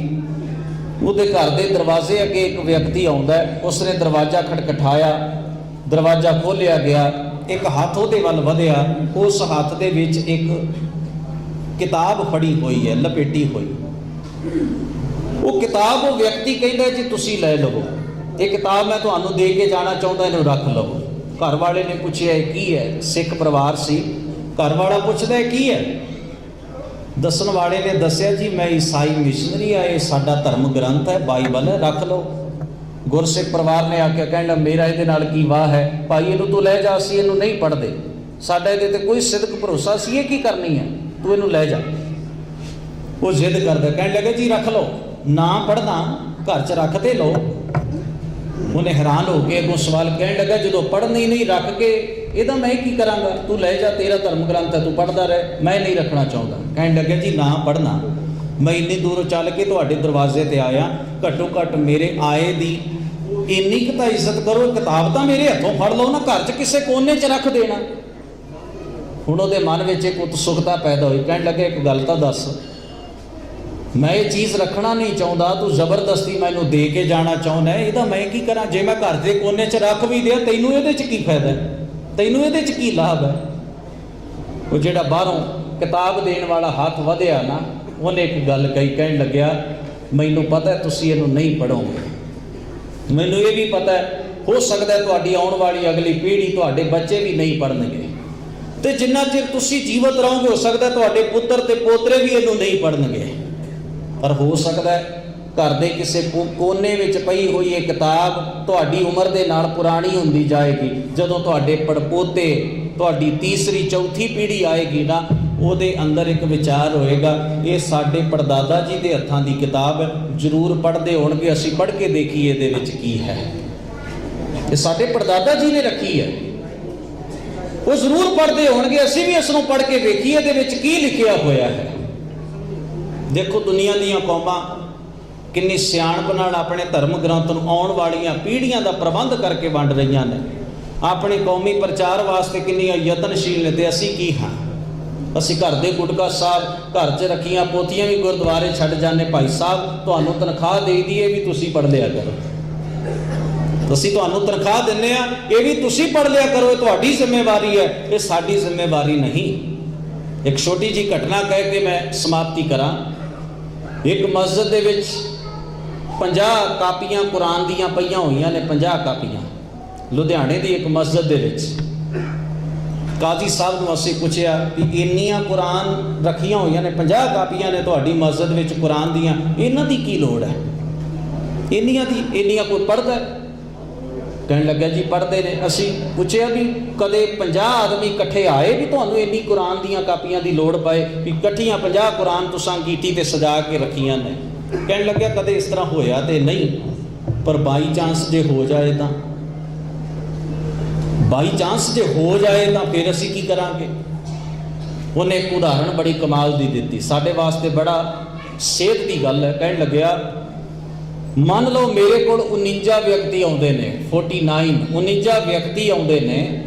ਉਹਦੇ ਘਰ ਦੇ ਦਰਵਾਜ਼ੇ ਅੱਗੇ ਇੱਕ ਵਿਅਕਤੀ ਆਉਂਦਾ ਹੈ। ਉਸਨੇ ਦਰਵਾਜ਼ਾ ਖਟਖਟਾਇਆ, ਦਰਵਾਜ਼ਾ ਖੋਲ੍ਹਿਆ ਗਿਆ, ਇੱਕ ਹੱਥ ਉਹਦੇ ਵੱਲ ਵਧਿਆ। ਉਸ ਹੱਥ ਦੇ ਵਿੱਚ ਇੱਕ ਕਿਤਾਬ ਫੜੀ ਹੋਈ ਹੈ, ਲਪੇਟੀ ਹੋਈ। ਉਹ ਕਿਤਾਬ ਉਹ ਵਿਅਕਤੀ ਕਹਿੰਦਾ ਜੀ ਤੁਸੀਂ ਲੈ ਲਵੋ, ਇਹ ਕਿਤਾਬ ਮੈਂ ਤੁਹਾਨੂੰ ਦੇ ਕੇ ਜਾਣਾ ਚਾਹੁੰਦਾ, ਇਹਨੂੰ ਰੱਖ ਲਵੋ। ਘਰ ਵਾਲੇ ਨੇ ਪੁੱਛਿਆ ਇਹ ਕੀ ਹੈ? ਸਿੱਖ ਪਰਿਵਾਰ ਸੀ। ਘਰ ਵਾਲਾ ਪੁੱਛਦਾ ਇਹ ਕੀ ਹੈ? ਦੱਸਣ ਵਾਲੇ ਨੇ ਦੱਸਿਆ ਜੀ ਮੈਂ ਈਸਾਈ ਮਿਸ਼ਨਰੀ ਆ, ਇਹ ਸਾਡਾ ਧਰਮ ਗ੍ਰੰਥ ਹੈ, ਬਾਈਬਲ ਹੈ, ਰੱਖ ਲਓ। ਗੁਰਸਿੱਖ ਪਰਿਵਾਰ ਨੇ ਆਖਿਆ, ਕਹਿਣ ਮੇਰਾ ਇਹਦੇ ਨਾਲ ਕੀ ਵਾਹ ਹੈ ਭਾਈ, ਇਹਨੂੰ ਤੂੰ ਲੈ ਜਾ, ਅਸੀਂ ਇਹਨੂੰ ਨਹੀਂ ਪੜ੍ਹਦੇ, ਸਾਡਾ ਇਹਦੇ ਤੇ ਕੋਈ ਸਿਦਕ ਭਰੋਸਾ ਸੀ, ਇਹ ਕੀ ਕਰਨੀ ਹੈ, ਤੂੰ ਇਹਨੂੰ ਲੈ ਜਾ। ਉਹ ਜ਼ਿੱਦ ਕਰਦਾ, ਕਹਿਣ ਲੱਗਾ ਜੀ ਰੱਖ ਲਓ, ਨਾ ਪੜ੍ਹਨਾ ਘਰ 'ਚ ਰੱਖ ਤੇ ਲਓ। ਉਹਨੇ ਹੈਰਾਨ ਹੋ ਕੇ ਅੱਗੋਂ ਸਵਾਲ ਕਹਿਣ ਲੱਗਾ, ਜਦੋਂ ਪੜ੍ਹਨੀ ਨਹੀਂ ਰੱਖ ਕੇ ਇਹਦਾ ਮੈਂ ਕੀ ਕਰਾਂਗਾ, ਤੂੰ ਲੈ ਜਾ, ਤੇਰਾ ਧਰਮ ਗ੍ਰੰਥ ਹੈ, ਤੂੰ ਪੜ੍ਹਦਾ ਰਹਿ, ਮੈਂ ਨਹੀਂ ਰੱਖਣਾ ਚਾਹੁੰਦਾ। ਕਹਿਣ ਲੱਗਾ ਜੀ ਨਾ ਪੜ੍ਹਨਾ, ਮੈਂ ਇੰਨੀ ਦੂਰੋਂ ਚੱਲ ਕੇ ਤੁਹਾਡੇ ਦਰਵਾਜ਼ੇ ਤੇ ਆਇਆ, ਘੱਟੋ ਘੱਟ ਮੇਰੇ ਆਏ ਦੀ ਇੰਨੀ ਕੁ ਤਾਂ ਇੱਜ਼ਤ ਕਰੋ, ਕਿਤਾਬ ਤਾਂ ਮੇਰੇ ਹੱਥੋਂ ਫੜ ਲਓ ਨਾ, ਘਰ 'ਚ ਕਿਸੇ ਕੋਨੇ 'ਚ ਰੱਖ ਦੇਣਾ। ਹੁਣ ਉਹਦੇ ਮਨ ਵਿੱਚ ਇੱਕ ਉਤਸੁਕਤਾ ਪੈਦਾ ਹੋਈ। ਕਹਿਣ ਲੱਗੇ ਇੱਕ ਗੱਲ ਤਾਂ ਦੱਸ, ਮੈਂ ਇਹ ਚੀਜ਼ ਰੱਖਣਾ ਨਹੀਂ ਚਾਹੁੰਦਾ, ਤੂੰ ਜ਼ਬਰਦਸਤੀ ਮੈਨੂੰ ਦੇ ਕੇ ਜਾਣਾ ਚਾਹੁੰਦਾ, ਇਹਦਾ ਮੈਂ ਕੀ ਕਰਾਂ? ਜੇ ਮੈਂ ਘਰ ਦੇ ਕੋਨੇ 'ਚ ਰੱਖ ਵੀ ਦਿਆਂ, ਤੈਨੂੰ ਇਹਦੇ 'ਚ ਕੀ ਫਾਇਦਾ, ਤੈਨੂੰ ਇਹਦੇ 'ਚ ਕੀ ਲਾਭ ਹੈ? ਉਹ ਜਿਹੜਾ ਬਾਹਰੋਂ ਕਿਤਾਬ ਦੇਣ ਵਾਲਾ ਹੱਥ ਵਧਿਆ ਨਾ, ਉਹਨੇ ਇੱਕ ਗੱਲ ਕਹੀ। ਕਹਿਣ ਲੱਗਿਆ ਮੈਨੂੰ ਪਤਾ ਤੁਸੀਂ ਇਹਨੂੰ ਨਹੀਂ ਪੜ੍ਹੋਗੇ, ਮੈਨੂੰ ਇਹ ਵੀ ਪਤਾ ਹੋ ਸਕਦਾ ਤੁਹਾਡੀ ਆਉਣ ਵਾਲੀ ਅਗਲੀ ਪੀੜ੍ਹੀ, ਤੁਹਾਡੇ ਬੱਚੇ ਵੀ ਨਹੀਂ ਪੜ੍ਹਨਗੇ, ਤੇ ਜਿੰਨਾ ਚਿਰ ਤੁਸੀਂ ਜੀਵਤ ਰਹੋਗੇ ਹੋ ਸਕਦਾ ਤੁਹਾਡੇ ਪੁੱਤਰ ਤੇ ਪੋਤਰੇ ਵੀ ਇਹਨੂੰ ਨਹੀਂ ਪੜ੍ਹਨਗੇ। ਪਰ ਹੋ ਸਕਦਾ ਘਰ ਦੇ ਕਿਸੇ ਕੋਨੇ ਵਿੱਚ ਪਈ ਹੋਈ ਇਹ ਕਿਤਾਬ ਤੁਹਾਡੀ ਉਮਰ ਦੇ ਨਾਲ ਪੁਰਾਣੀ ਹੁੰਦੀ ਜਾਏਗੀ। ਜਦੋਂ ਤੁਹਾਡੇ ਪੜਪੋਤੇ, ਤੁਹਾਡੀ ਤੀਸਰੀ ਚੌਥੀ ਪੀੜ੍ਹੀ ਆਏਗੀ ਨਾ, ਉਹਦੇ ਅੰਦਰ ਇੱਕ ਵਿਚਾਰ ਹੋਏਗਾ, ਇਹ ਸਾਡੇ ਪੜਦਾਦਾ ਜੀ ਦੇ ਹੱਥਾਂ ਦੀ ਕਿਤਾਬ ਹੈ, ਜ਼ਰੂਰ ਪੜ੍ਹਦੇ ਹੋਣਗੇ, ਅਸੀਂ ਪੜ੍ਹ ਕੇ ਦੇਖੀਏ ਇਹਦੇ ਵਿੱਚ ਕੀ ਹੈ। ਇਹ ਸਾਡੇ ਪੜਦਾਦਾ ਜੀ ਨੇ ਰੱਖੀ ਹੈ, ਉਹ ਜ਼ਰੂਰ ਪੜ੍ਹਦੇ ਹੋਣਗੇ, ਅਸੀਂ ਵੀ ਇਸ ਨੂੰ ਪੜ੍ਹ ਕੇ ਵੇਖੀਏ ਇਹਦੇ ਵਿੱਚ ਕੀ ਲਿਖਿਆ ਹੋਇਆ ਹੈ। ਦੇਖੋ ਦੁਨੀਆ ਦੀਆਂ ਕੌਮਾਂ ਕਿੰਨੀ ਸਿਆਣਪ ਨਾਲ ਆਪਣੇ ਧਰਮ ਗ੍ਰੰਥ ਨੂੰ ਆਉਣ ਵਾਲੀਆਂ ਪੀੜ੍ਹੀਆਂ ਦਾ ਪ੍ਰਬੰਧ ਕਰਕੇ ਵੰਡ ਰਹੀਆਂ ਨੇ, ਆਪਣੇ ਕੌਮੀ ਪ੍ਰਚਾਰ ਵਾਸਤੇ ਕਿੰਨੀਆਂ ਯਤਨਸ਼ੀਲ ਨੇ, ਤੇ ਅਸੀਂ ਕੀ ਹਾਂ? ਅਸੀਂ ਘਰ ਦੇ ਗੁਟਕਾ ਸਾਹਿਬ ਘਰ 'ਚ ਰੱਖੀਆਂ ਪੋਥੀਆਂ ਵੀ ਗੁਰਦੁਆਰੇ ਛੱਡ ਜਾਂਦੇ, ਭਾਈ ਸਾਹਿਬ ਤੁਹਾਨੂੰ ਤਨਖਾਹ ਦੇ ਦਈਏ ਵੀ ਤੁਸੀਂ ਪੜ੍ਹ ਲਿਆ ਕਰੋ, ਅਸੀਂ ਤੁਹਾਨੂੰ ਤਨਖਾਹ ਦਿੰਦੇ ਆ, ਇਹ ਵੀ ਤੁਸੀਂ ਪੜ੍ਹ ਲਿਆ ਕਰੋ, ਇਹ ਤੁਹਾਡੀ ਜ਼ਿੰਮੇਵਾਰੀ ਹੈ, ਇਹ ਸਾਡੀ ਜ਼ਿੰਮੇਵਾਰੀ ਨਹੀਂ। ਇੱਕ ਛੋਟੀ ਜਿਹੀ ਘਟਨਾ ਕਹਿ ਕੇ ਮੈਂ ਸਮਾਪਤੀ ਕਰਾਂ। ਇੱਕ ਮਸਜਿਦ ਦੇ ਵਿੱਚ 50 ਕਾਪੀਆਂ ਕੁਰਾਨ ਦੀਆਂ ਪਈਆਂ ਹੋਈਆਂ ਨੇ, 50 ਕਾਪੀਆਂ, ਲੁਧਿਆਣੇ ਦੀ ਇੱਕ ਮਸਜਿਦ ਦੇ ਵਿੱਚ। ਕਾਜ਼ੀ ਸਾਹਿਬ ਨੂੰ ਅਸੀਂ ਪੁੱਛਿਆ ਵੀ ਇੰਨੀਆਂ ਕੁਰਾਨ ਰੱਖੀਆਂ ਹੋਈਆਂ ਨੇ, 50 ਕਾਪੀਆਂ ਨੇ ਤੁਹਾਡੀ ਮਸਜਿਦ ਵਿੱਚ ਕੁਰਾਨ ਦੀਆਂ, ਇਹਨਾਂ ਦੀ ਕੀ ਲੋੜ ਹੈ? ਇੰਨੀਆਂ ਕੋਈ ਪੜ੍ਹਦਾ? ਕਹਿਣ ਲੱਗਾ ਜੀ ਪੜ੍ਹਦੇ ਨੇ। ਅਸੀਂ ਪੁੱਛਿਆ ਵੀ ਕਦੇ 50 ਆਦਮੀ ਇਕੱਠੇ ਆਏ ਵੀ ਤੁਹਾਨੂੰ ਇੰਨੀ ਕੁਰਾਨ ਦੀਆਂ ਕਾਪੀਆਂ ਦੀ ਲੋੜ ਪਏ ਵੀ ਇਕੱਠੀਆਂ 50 ਕੁਰਾਨ ਤੁਸਾਂ ਗੀਟੀ ਤੇ ਸਜਾ ਕੇ ਰੱਖੀਆਂ ਨੇ? ਕਹਿਣ ਲੱਗਿਆ ਕਦੇ ਇਸ ਤਰ੍ਹਾਂ ਹੋਇਆ ਤੇ ਨਹੀਂ, ਪਰ ਬਾਈ ਚਾਂਸ ਜੇ ਹੋ ਜਾਏ ਤਾਂ, ਬਾਈ ਚਾਂਸ ਜੇ ਹੋ ਜਾਏ ਤਾਂ ਫਿਰ ਅਸੀਂ ਕੀ ਕਰਾਂਗੇ? ਉਹਨੇ ਇੱਕ ਉਦਾਹਰਣ ਬੜੀ ਕਮਾਲ ਦੀ ਦਿੱਤੀ, ਸਾਡੇ ਵਾਸਤੇ ਬੜਾ ਸੇਧ ਦੀ ਗੱਲ ਹੈ। ਕਹਿਣ ਲੱਗਿਆ ਮੰਨ ਲਓ ਮੇਰੇ ਕੋਲ 49 ਵਿਅਕਤੀ ਆਉਂਦੇ ਨੇ, 49 ਵਿਅਕਤੀ ਆਉਂਦੇ ਨੇ,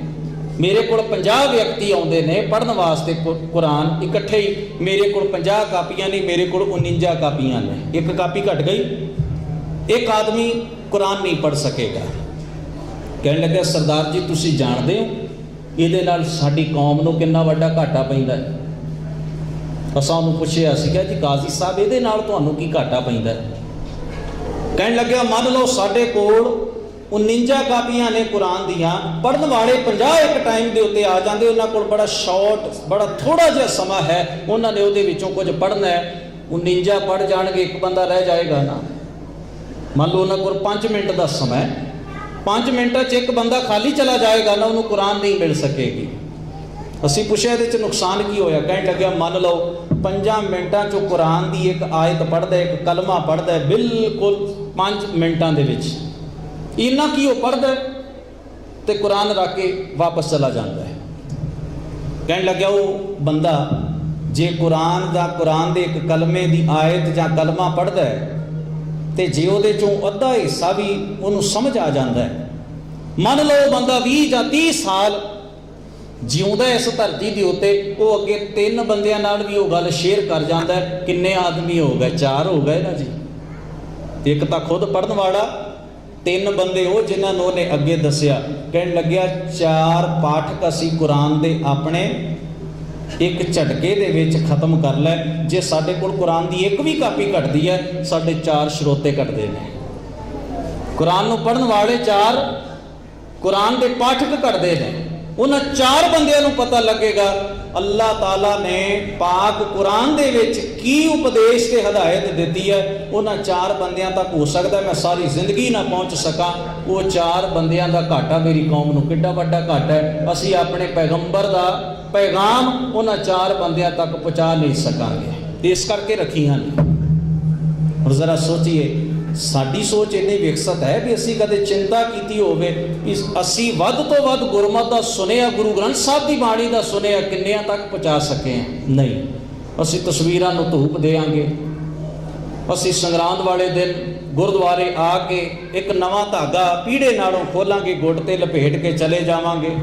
ਮੇਰੇ ਕੋਲ 50 ਵਿਅਕਤੀ ਆਉਂਦੇ ਨੇ ਪੜ੍ਹਨ ਵਾਸਤੇ ਕੁਰਾਨ ਇਕੱਠੇ ਹੀ, ਮੇਰੇ ਕੋਲ 50 ਕਾਪੀਆਂ ਨਹੀਂ, ਮੇਰੇ ਕੋਲ 49 ਕਾਪੀਆਂ ਨੇ, ਇੱਕ ਕਾਪੀ ਘਟ ਗਈ, ਇੱਕ ਆਦਮੀ ਕੁਰਾਨ ਨਹੀਂ ਪੜ੍ਹ ਸਕੇਗਾ। ਕਹਿਣ ਲੱਗਾ ਸਰਦਾਰ ਜੀ ਤੁਸੀਂ ਜਾਣਦੇ ਹੋ ਇਹਦੇ ਨਾਲ ਸਾਡੀ ਕੌਮ ਨੂੰ ਕਿੰਨਾ ਵੱਡਾ ਘਾਟਾ ਪੈਂਦਾ ਹੈ? ਅਸਾਂ ਉਹਨੂੰ ਪੁੱਛਿਆ ਸੀਗਾ ਜੀ ਕਾਜ਼ੀ ਸਾਹਿਬ ਇਹਦੇ ਨਾਲ ਤੁਹਾਨੂੰ ਕੀ ਘਾਟਾ ਪੈਂਦਾ ਹੈ? ਕਹਿਣ ਲੱਗਿਆ ਮੰਨ ਲਓ ਸਾਡੇ ਕੋਲ 49 ਕਾਪੀਆਂ ਨੇ ਕੁਰਾਨ ਦੀਆਂ, ਪੜ੍ਹਨ ਵਾਲੇ 50 ਇੱਕ ਟਾਈਮ ਦੇ ਉੱਤੇ ਆ ਜਾਂਦੇ, ਉਹਨਾਂ ਕੋਲ ਬੜਾ ਸ਼ਾਰਟ, ਬੜਾ ਥੋੜਾ ਜਿਹਾ ਸਮਾਂ ਹੈ, ਉਹਨਾਂ ਨੇ ਉਹਦੇ ਵਿੱਚੋਂ ਕੁਝ ਪੜ੍ਹਨਾ ਹੈ, 49 ਪੜ੍ਹ ਜਾਣਗੇ, ਇੱਕ ਬੰਦਾ ਰਹਿ ਜਾਏਗਾ ਨਾ। ਮੰਨ ਲਓ ਉਹਨਾਂ ਕੋਲ 5 ਮਿੰਟ ਦਾ ਸਮਾਂ ਹੈ, 5 ਮਿੰਟਾਂ 'ਚ ਇੱਕ ਬੰਦਾ ਖਾਲੀ ਚਲਾ ਜਾਏਗਾ ਨਾ, ਉਹਨੂੰ ਕੁਰਾਨ ਨਹੀਂ ਮਿਲ ਸਕੇਗੀ। ਅਸੀਂ ਪੁੱਛਿਆ ਇਹਦੇ 'ਚ ਨੁਕਸਾਨ ਕੀ ਹੋਇਆ? ਕਹਿਣ ਲੱਗਿਆ ਮੰਨ ਲਓ 5 ਮਿੰਟਾਂ 'ਚੋਂ ਕੁਰਾਨ ਦੀ ਇੱਕ ਆਇਤ ਪੜ੍ਹਦਾ, ਇੱਕ ਕਲਮਾ ਪੜ੍ਹਦਾ, ਬਿਲਕੁਲ 5 ਮਿੰਟਾਂ ਦੇ ਵਿੱਚ ਇੰਨਾ ਕੀ ਉਹ ਪੜ੍ਹਦਾ ਤੇ ਕੁਰਾਨ ਰੱਖ ਕੇ ਵਾਪਸ ਚਲਾ ਜਾਂਦਾ ਹੈ। ਕਹਿਣ ਲੱਗਿਆ ਉਹ ਬੰਦਾ ਜੇ ਕੁਰਾਨ ਦੇ ਇੱਕ ਕਲਮੇ ਦੀ ਆਇਤ ਜਾਂ ਕਲਮਾ ਪੜ੍ਹਦਾ ਹੈ ਤੇ ਜੇ ਉਹਦੇ 'ਚੋਂ ਅੱਧਾ ਹਿੱਸਾ ਵੀ ਉਹਨੂੰ ਸਮਝ ਆ ਜਾਂਦਾ ਹੈ, ਮੰਨ ਲਓ ਉਹ ਬੰਦਾ 20 ਜਾਂ 30 ਸਾਲ ਜਿਉਂਦਾ ਇਸ ਧਰਤੀ ਦੇ ਉੱਤੇ, ਉਹ ਅੱਗੇ 3 ਬੰਦਿਆਂ ਨਾਲ ਵੀ ਉਹ ਗੱਲ ਸ਼ੇਅਰ ਕਰ ਜਾਂਦਾ ਹੈ। ਕਿੰਨੇ ਆਦਮੀ ਹੋ ਗਏ? 4 ਹੋ ਗਏ ਨਾ ਜੀ। ਇੱਕ ਤਾਂ ਖੁਦ ਪੜ੍ਹਨ ਵਾਲਾ, 3 ਬੰਦੇ ਉਹ ਜਿਨ੍ਹਾਂ ਨੂੰ ਉਹਨੇ ਅੱਗੇ ਦੱਸਿਆ। ਕਹਿਣ ਲੱਗਿਆ 4 ਪਾਠਕ ਅਸੀਂ ਕੁਰਾਨ ਦੇ ਆਪਣੇ ਇੱਕ ਝਟਕੇ ਦੇ ਵਿੱਚ ਖਤਮ ਕਰ ਲੈ। ਜੇ ਸਾਡੇ ਕੋਲ ਕੁਰਾਨ ਦੀ ਇੱਕ ਵੀ ਕਾਪੀ ਘਟਦੀ ਹੈ, ਸਾਡੇ 4 ਸਰੋਤੇ ਘਟਦੇ ਨੇ। ਕੁਰਾਨ ਨੂੰ ਪੜ੍ਹਨ ਵਾਲੇ 4 ਕੁਰਾਨ ਦੇ ਪਾਠਕ ਘਟਦੇ ਨੇ। ਉਹਨਾਂ 4 ਬੰਦਿਆਂ ਨੂੰ ਪਤਾ ਲੱਗੇਗਾ ਅੱਲਾਹ ਤਾਲਾ ਨੇ ਪਾਕ ਕੁਰਾਨ ਦੇ ਵਿੱਚ ਕੀ ਉਪਦੇਸ਼ ਤੇ ਹਦਾਇਤ ਦਿੱਤੀ ਹੈ। ਉਹਨਾਂ 4 ਬੰਦਿਆਂ ਤੱਕ ਹੋ ਸਕਦਾ ਮੈਂ ਸਾਰੀ ਜ਼ਿੰਦਗੀ ਨਾ ਪਹੁੰਚ ਸਕਾਂ, ਉਹ 4 ਬੰਦਿਆਂ ਦਾ ਘਾਟਾ ਮੇਰੀ ਕੌਮ ਨੂੰ ਕਿੱਡਾ ਵੱਡਾ ਘਾਟਾ ਹੈ। ਅਸੀਂ ਆਪਣੇ ਪੈਗੰਬਰ ਦਾ ਪੈਗਾਮ ਉਹਨਾਂ 4 ਬੰਦਿਆਂ ਤੱਕ ਪਹੁੰਚਾ ਨਹੀਂ ਸਕਾਂਗੇ। ਇਸ ਕਰਕੇ ਰੱਖੀਆਂ ਨੇ। ਔਰ ਜ਼ਰਾ ਸੋਚੀਏ, ਸਾਡੀ ਸੋਚ ਇੰਨੀ ਵਿਕਸਿਤ ਹੈ ਵੀ ਅਸੀਂ ਕਦੇ ਚਿੰਤਾ ਕੀਤੀ ਹੋਵੇ ਕਿ ਅਸੀਂ ਵੱਧ ਤੋਂ ਵੱਧ ਗੁਰਮਤਿ ਦਾ ਸੁਨੇਹਾ, ਗੁਰੂ ਗ੍ਰੰਥ ਸਾਹਿਬ ਦੀ ਬਾਣੀ ਦਾ ਸੁਨੇਹਾ ਕਿੰਨਿਆਂ ਤੱਕ ਪਹੁੰਚਾ ਸਕੇ ਹਾਂ? ਨਹੀਂ, ਅਸੀਂ ਤਸਵੀਰਾਂ ਨੂੰ ਧੂਪ ਦੇਵਾਂਗੇ, ਅਸੀਂ ਸੰਗਰਾਂਦ ਵਾਲੇ ਦਿਨ ਗੁਰਦੁਆਰੇ ਆ ਕੇ ਇੱਕ ਨਵਾਂ ਧਾਗਾ ਪੀੜੇ ਨਾਲੋਂ ਖੋਲਾਂਗੇ, ਗੁੱਟ ਤੇ ਲਪੇਟ ਕੇ ਚਲੇ ਜਾਵਾਂਗੇ,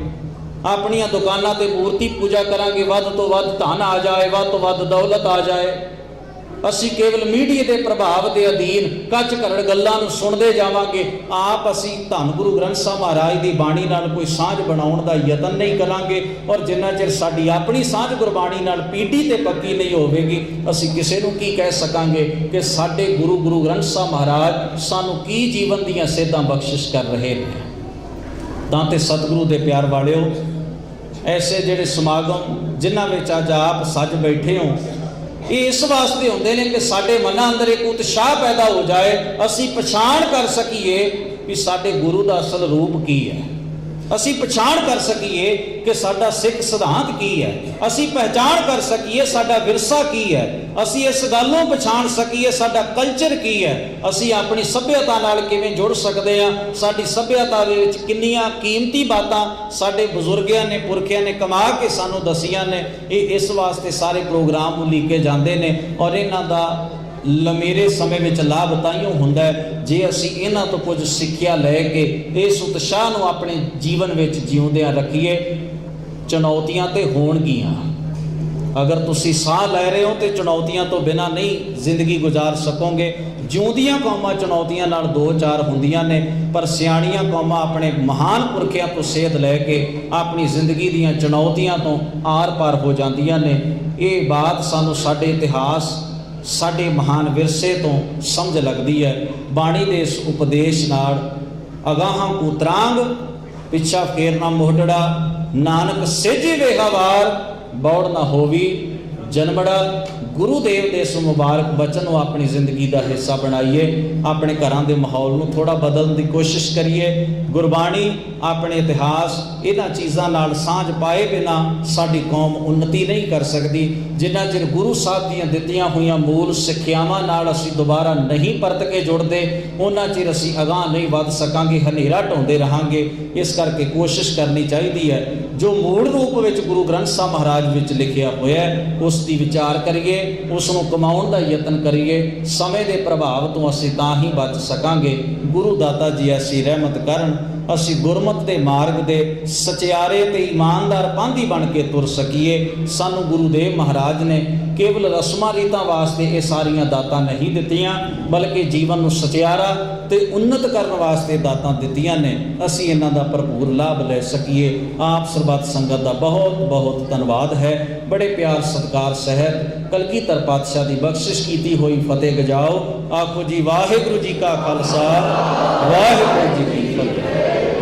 ਆਪਣੀਆਂ ਦੁਕਾਨਾਂ ਤੇ ਮੂਰਤੀ ਪੂਜਾ ਕਰਾਂਗੇ, ਵੱਧ ਤੋਂ ਵੱਧ ਧਨ ਆ ਜਾਏ, ਵੱਧ ਤੋਂ ਵੱਧ ਦੌਲਤ ਆ ਜਾਏ। ਅਸੀਂ ਕੇਵਲ ਮੀਡੀਆ ਦੇ ਪ੍ਰਭਾਵ ਦੇ ਅਧੀਨ ਕੱਚ ਘਰੜ ਗੱਲਾਂ ਨੂੰ ਸੁਣਦੇ ਜਾਵਾਂਗੇ। ਆਪ ਅਸੀਂ ਧੰਨ ਗੁਰੂ ਗ੍ਰੰਥ ਸਾਹਿਬ ਮਹਾਰਾਜ ਦੀ ਬਾਣੀ ਨਾਲ ਕੋਈ ਸਾਂਝ ਬਣਾਉਣ ਦਾ ਯਤਨ ਨਹੀਂ ਕਰਾਂਗੇ। ਔਰ ਜਿੰਨਾ ਚਿਰ ਸਾਡੀ ਆਪਣੀ ਸਾਂਝ ਗੁਰਬਾਣੀ ਨਾਲ ਪੀੜੀ ਤੇ ਪੱਕੀ ਨਹੀਂ ਹੋਵੇਗੀ, ਅਸੀਂ ਕਿਸੇ ਨੂੰ ਕੀ ਕਹਿ ਸਕਾਂਗੇ ਕਿ ਸਾਡੇ ਗੁਰੂ ਗ੍ਰੰਥ ਸਾਹਿਬ ਮਹਾਰਾਜ ਸਾਨੂੰ ਕੀ ਜੀਵਨ ਦੀਆਂ ਸੇਧਾਂ ਬਖਸ਼ਿਸ਼ ਕਰ ਰਹੇ ਨੇ। ਤਾਂ ਤੇ ਸਤਿਗੁਰੂ ਦੇ ਪਿਆਰ ਵਾਲਿਓ, ਐਸੇ ਜਿਹੜੇ ਸਮਾਗਮ ਜਿਨ੍ਹਾਂ ਵਿੱਚ ਅੱਜ ਆਪ ਸੱਜ ਬੈਠੇ ਹੋ, ਇਹ ਇਸ ਵਾਸਤੇ ਹੁੰਦੇ ਨੇ ਕਿ ਸਾਡੇ ਮਨਾਂ ਅੰਦਰ ਇੱਕ ਉਤਸ਼ਾਹ ਪੈਦਾ ਹੋ ਜਾਏ, ਅਸੀਂ ਪਛਾਣ ਕਰ ਸਕੀਏ ਵੀ ਸਾਡੇ ਗੁਰੂ ਦਾ ਅਸਲ ਰੂਪ ਕੀ ਹੈ। ਅਸੀਂ ਪਛਾਣ ਕਰ ਸਕੀਏ ਕਿ ਸਾਡਾ ਸਿੱਖ ਸਿਧਾਂਤ ਕੀ ਹੈ, ਅਸੀਂ ਪਹਿਚਾਣ ਕਰ ਸਕੀਏ ਸਾਡਾ ਵਿਰਸਾ ਕੀ ਹੈ, ਅਸੀਂ ਇਸ ਗੱਲ ਨੂੰ ਪਛਾਣ ਸਕੀਏ ਸਾਡਾ ਕਲਚਰ ਕੀ ਹੈ, ਅਸੀਂ ਆਪਣੀ ਸੱਭਿਅਤਾ ਨਾਲ ਕਿਵੇਂ ਜੁੜ ਸਕਦੇ ਹਾਂ, ਸਾਡੀ ਸੱਭਿਅਤਾ ਦੇ ਵਿੱਚ ਕਿੰਨੀਆਂ ਕੀਮਤੀ ਬਾਤਾਂ ਸਾਡੇ ਬਜ਼ੁਰਗਿਆਂ ਨੇ ਪੁਰਖਿਆਂ ਨੇ ਕਮਾ ਕੇ ਸਾਨੂੰ ਦਸੀਆਂ ਨੇ। ਇਹ ਇਸ ਵਾਸਤੇ ਸਾਰੇ ਪ੍ਰੋਗਰਾਮ ਉਲੀਕੇ ਜਾਂਦੇ ਨੇ ਔਰ ਇਹਨਾਂ ਦਾ ਲੰਮੇਰੇ ਸਮੇਂ ਵਿੱਚ ਲਾਭ ਤਾਈਓ ਹੁੰਦਾ ਹੈ ਜੇ ਅਸੀਂ ਇਹਨਾਂ ਤੋਂ ਕੁਝ ਸਿੱਖਿਆ ਲੈ ਕੇ ਇਸ ਉਤਸ਼ਾਹ ਨੂੰ ਆਪਣੇ ਜੀਵਨ ਵਿੱਚ ਜਿਉਂਦਿਆਂ ਰੱਖੀਏ। ਚੁਣੌਤੀਆਂ ਤੇ ਹੋਣਗੀਆਂ, ਅਗਰ ਤੁਸੀਂ ਸਾਹ ਲੈ ਰਹੇ ਹੋ ਤੇ ਚੁਣੌਤੀਆਂ ਤੋਂ ਬਿਨਾਂ ਨਹੀਂ ਜ਼ਿੰਦਗੀ ਗੁਜ਼ਾਰ ਸਕੋਗੇ। ਜਿਉਂਦੀਆਂ ਕੌਮਾਂ ਚੁਣੌਤੀਆਂ ਨਾਲ ਦੋ ਚਾਰ ਹੁੰਦੀਆਂ ਨੇ, ਪਰ ਸਿਆਣੀਆਂ ਕੌਮਾਂ ਆਪਣੇ ਮਹਾਨ ਪੁਰਖਿਆਂ ਤੋਂ ਸੇਧ ਲੈ ਕੇ ਆਪਣੀ ਜ਼ਿੰਦਗੀ ਦੀਆਂ ਚੁਣੌਤੀਆਂ ਤੋਂ ਆਰ ਪਾਰ ਹੋ ਜਾਂਦੀਆਂ ਨੇ। ਇਹ ਬਾਤ ਸਾਨੂੰ ਸਾਡੇ ਇਤਿਹਾਸ ਸਾਡੇ ਮਹਾਨ ਵਿਰਸੇ ਤੋਂ ਸਮਝ ਲੱਗਦੀ ਹੈ। ਬਾਣੀ ਦੇ ਇਸ ਉਪਦੇਸ਼ ਨਾਲ ਅਗਾਹਾਂ ਕੂਤਰਾਂਗ ਪਿੱਛਾ ਫੇਰਨਾ ਮੋਢੜਾ, ਨਾਨਕ ਸੇਜੀ ਵੇਹਾਵਾਰ ਬੌੜ ਨਾ ਹੋਵੀ ਜਨਮੜਾ। ਗੁਰੂ ਦੇਵ ਦੇ ਇਸ ਮੁਬਾਰਕ ਬਚਨ ਨੂੰ ਆਪਣੀ ਜ਼ਿੰਦਗੀ ਦਾ ਹਿੱਸਾ ਬਣਾਈਏ, ਆਪਣੇ ਘਰਾਂ ਦੇ ਮਾਹੌਲ ਨੂੰ ਥੋੜਾ ਬਦਲਣ ਦੀ ਕੋਸ਼ਿਸ਼ ਕਰੀਏ। ਗੁਰਬਾਣੀ ਆਪਣੇ ਇਤਿਹਾਸ ਇਹਨਾਂ ਚੀਜ਼ਾਂ ਨਾਲ ਸਾਂਝ ਪਾਏ ਬਿਨਾਂ ਸਾਡੀ ਕੌਮ ਉન્નਤੀ ਨਹੀਂ ਕਰ ਸਕਦੀ। ਜਿੰਨਾ ਚਿਰ ਗੁਰੂ ਸਾਹਿਬ ਦੀਆਂ ਦਿੱਤੀਆਂ ਹੋਈਆਂ ਮੂਲ ਸਿੱਖਿਆਵਾਂ ਨਾਲ ਅਸੀਂ ਦੁਬਾਰਾ ਨਹੀਂ ਪਰਤ ਕੇ ਜੁੜਦੇ, ਉਹਨਾਂ ਚਿਰ ਅਸੀਂ ਅਗਾਂਹ ਨਹੀਂ ਵੱਧ ਸਕਾਂਗੇ, ਹਨੇਰਾ ਢਾਉਂਦੇ ਰਹਾਂਗੇ। ਇਸ ਕਰਕੇ ਕੋਸ਼ਿਸ਼ ਕਰਨੀ ਚਾਹੀਦੀ ਹੈ ਜੋ ਮੂਲ ਰੂਪ ਵਿੱਚ ਗੁਰੂ ਗ੍ਰੰਥ ਸਾਹਿਬ ਮਹਾਰਾਜ ਵਿੱਚ ਲਿਖਿਆ ਹੋਇਆ ਉਸ ਦੀ ਵਿਚਾਰ ਕਰੀਏ, ਉਸ ਨੂੰ ਕਮਾਉਣ ਦਾ ਯਤਨ ਕਰੀਏ। ਸਮੇਂ ਦੇ ਪ੍ਰਭਾਵ ਤੋਂ ਅਸੀਂ ਤਾਂ ਹੀ ਬਚ ਸਕਾਂਗੇ। ਗੁਰੂ ਦਾਤਾ ਜੀ ਐਸੀ ਰਹਿਮਤ ਕਰਨ, ਅਸੀਂ ਗੁਰਮਤ ਦੇ ਮਾਰਗ ਦੇ ਸਚਿਆਰੇ ਤੇ ਇਮਾਨਦਾਰ ਪਾਂਧੀ ਬਣ ਕੇ ਤੁਰ ਸਕੀਏ। ਸਾਨੂੰ ਗੁਰੂਦੇਵ ਮਹਾਰਾਜ ਨੇ ਕੇਵਲ ਰਸਮਾਂ ਰੀਤਾਂ ਵਾਸਤੇ ਇਹ ਸਾਰੀਆਂ ਦਾਤਾਂ ਨਹੀਂ ਦਿੱਤੀਆਂ, ਬਲਕਿ ਜੀਵਨ ਨੂੰ ਸਚਿਆਰਾ ਤੇ ਉન્નਤ ਕਰਨ ਵਾਸਤੇ ਦਾਤਾਂ ਦਿੱਤੀਆਂ ਨੇ। ਅਸੀਂ ਇਹਨਾਂ ਦਾ ਭਰਪੂਰ ਲਾਭ ਲੈ ਸਕੀਏ। ਆਪ ਸਰਬੱਤ ਸੰਗਤ ਦਾ ਬਹੁਤ ਬਹੁਤ ਧੰਨਵਾਦ ਹੈ। ਬੜੇ ਪਿਆਰ ਸਤਿਕਾਰ ਸਹਿਤ ਕਲਗੀਧਰ ਪਾਤਸ਼ਾਹ ਦੀ ਬਖਸ਼ਿਸ਼ ਕੀਤੀ ਹੋਈ ਫਤਿਹ ਗਜਾਓ। ਆਖੋ ਜੀ ਵਾਹਿਗੁਰੂ ਜੀ ਕਾ ਖਾਲਸਾ, ਵਾਹਿਗੁਰੂ ਜੀ ਕੀ ਫਤਿਹ।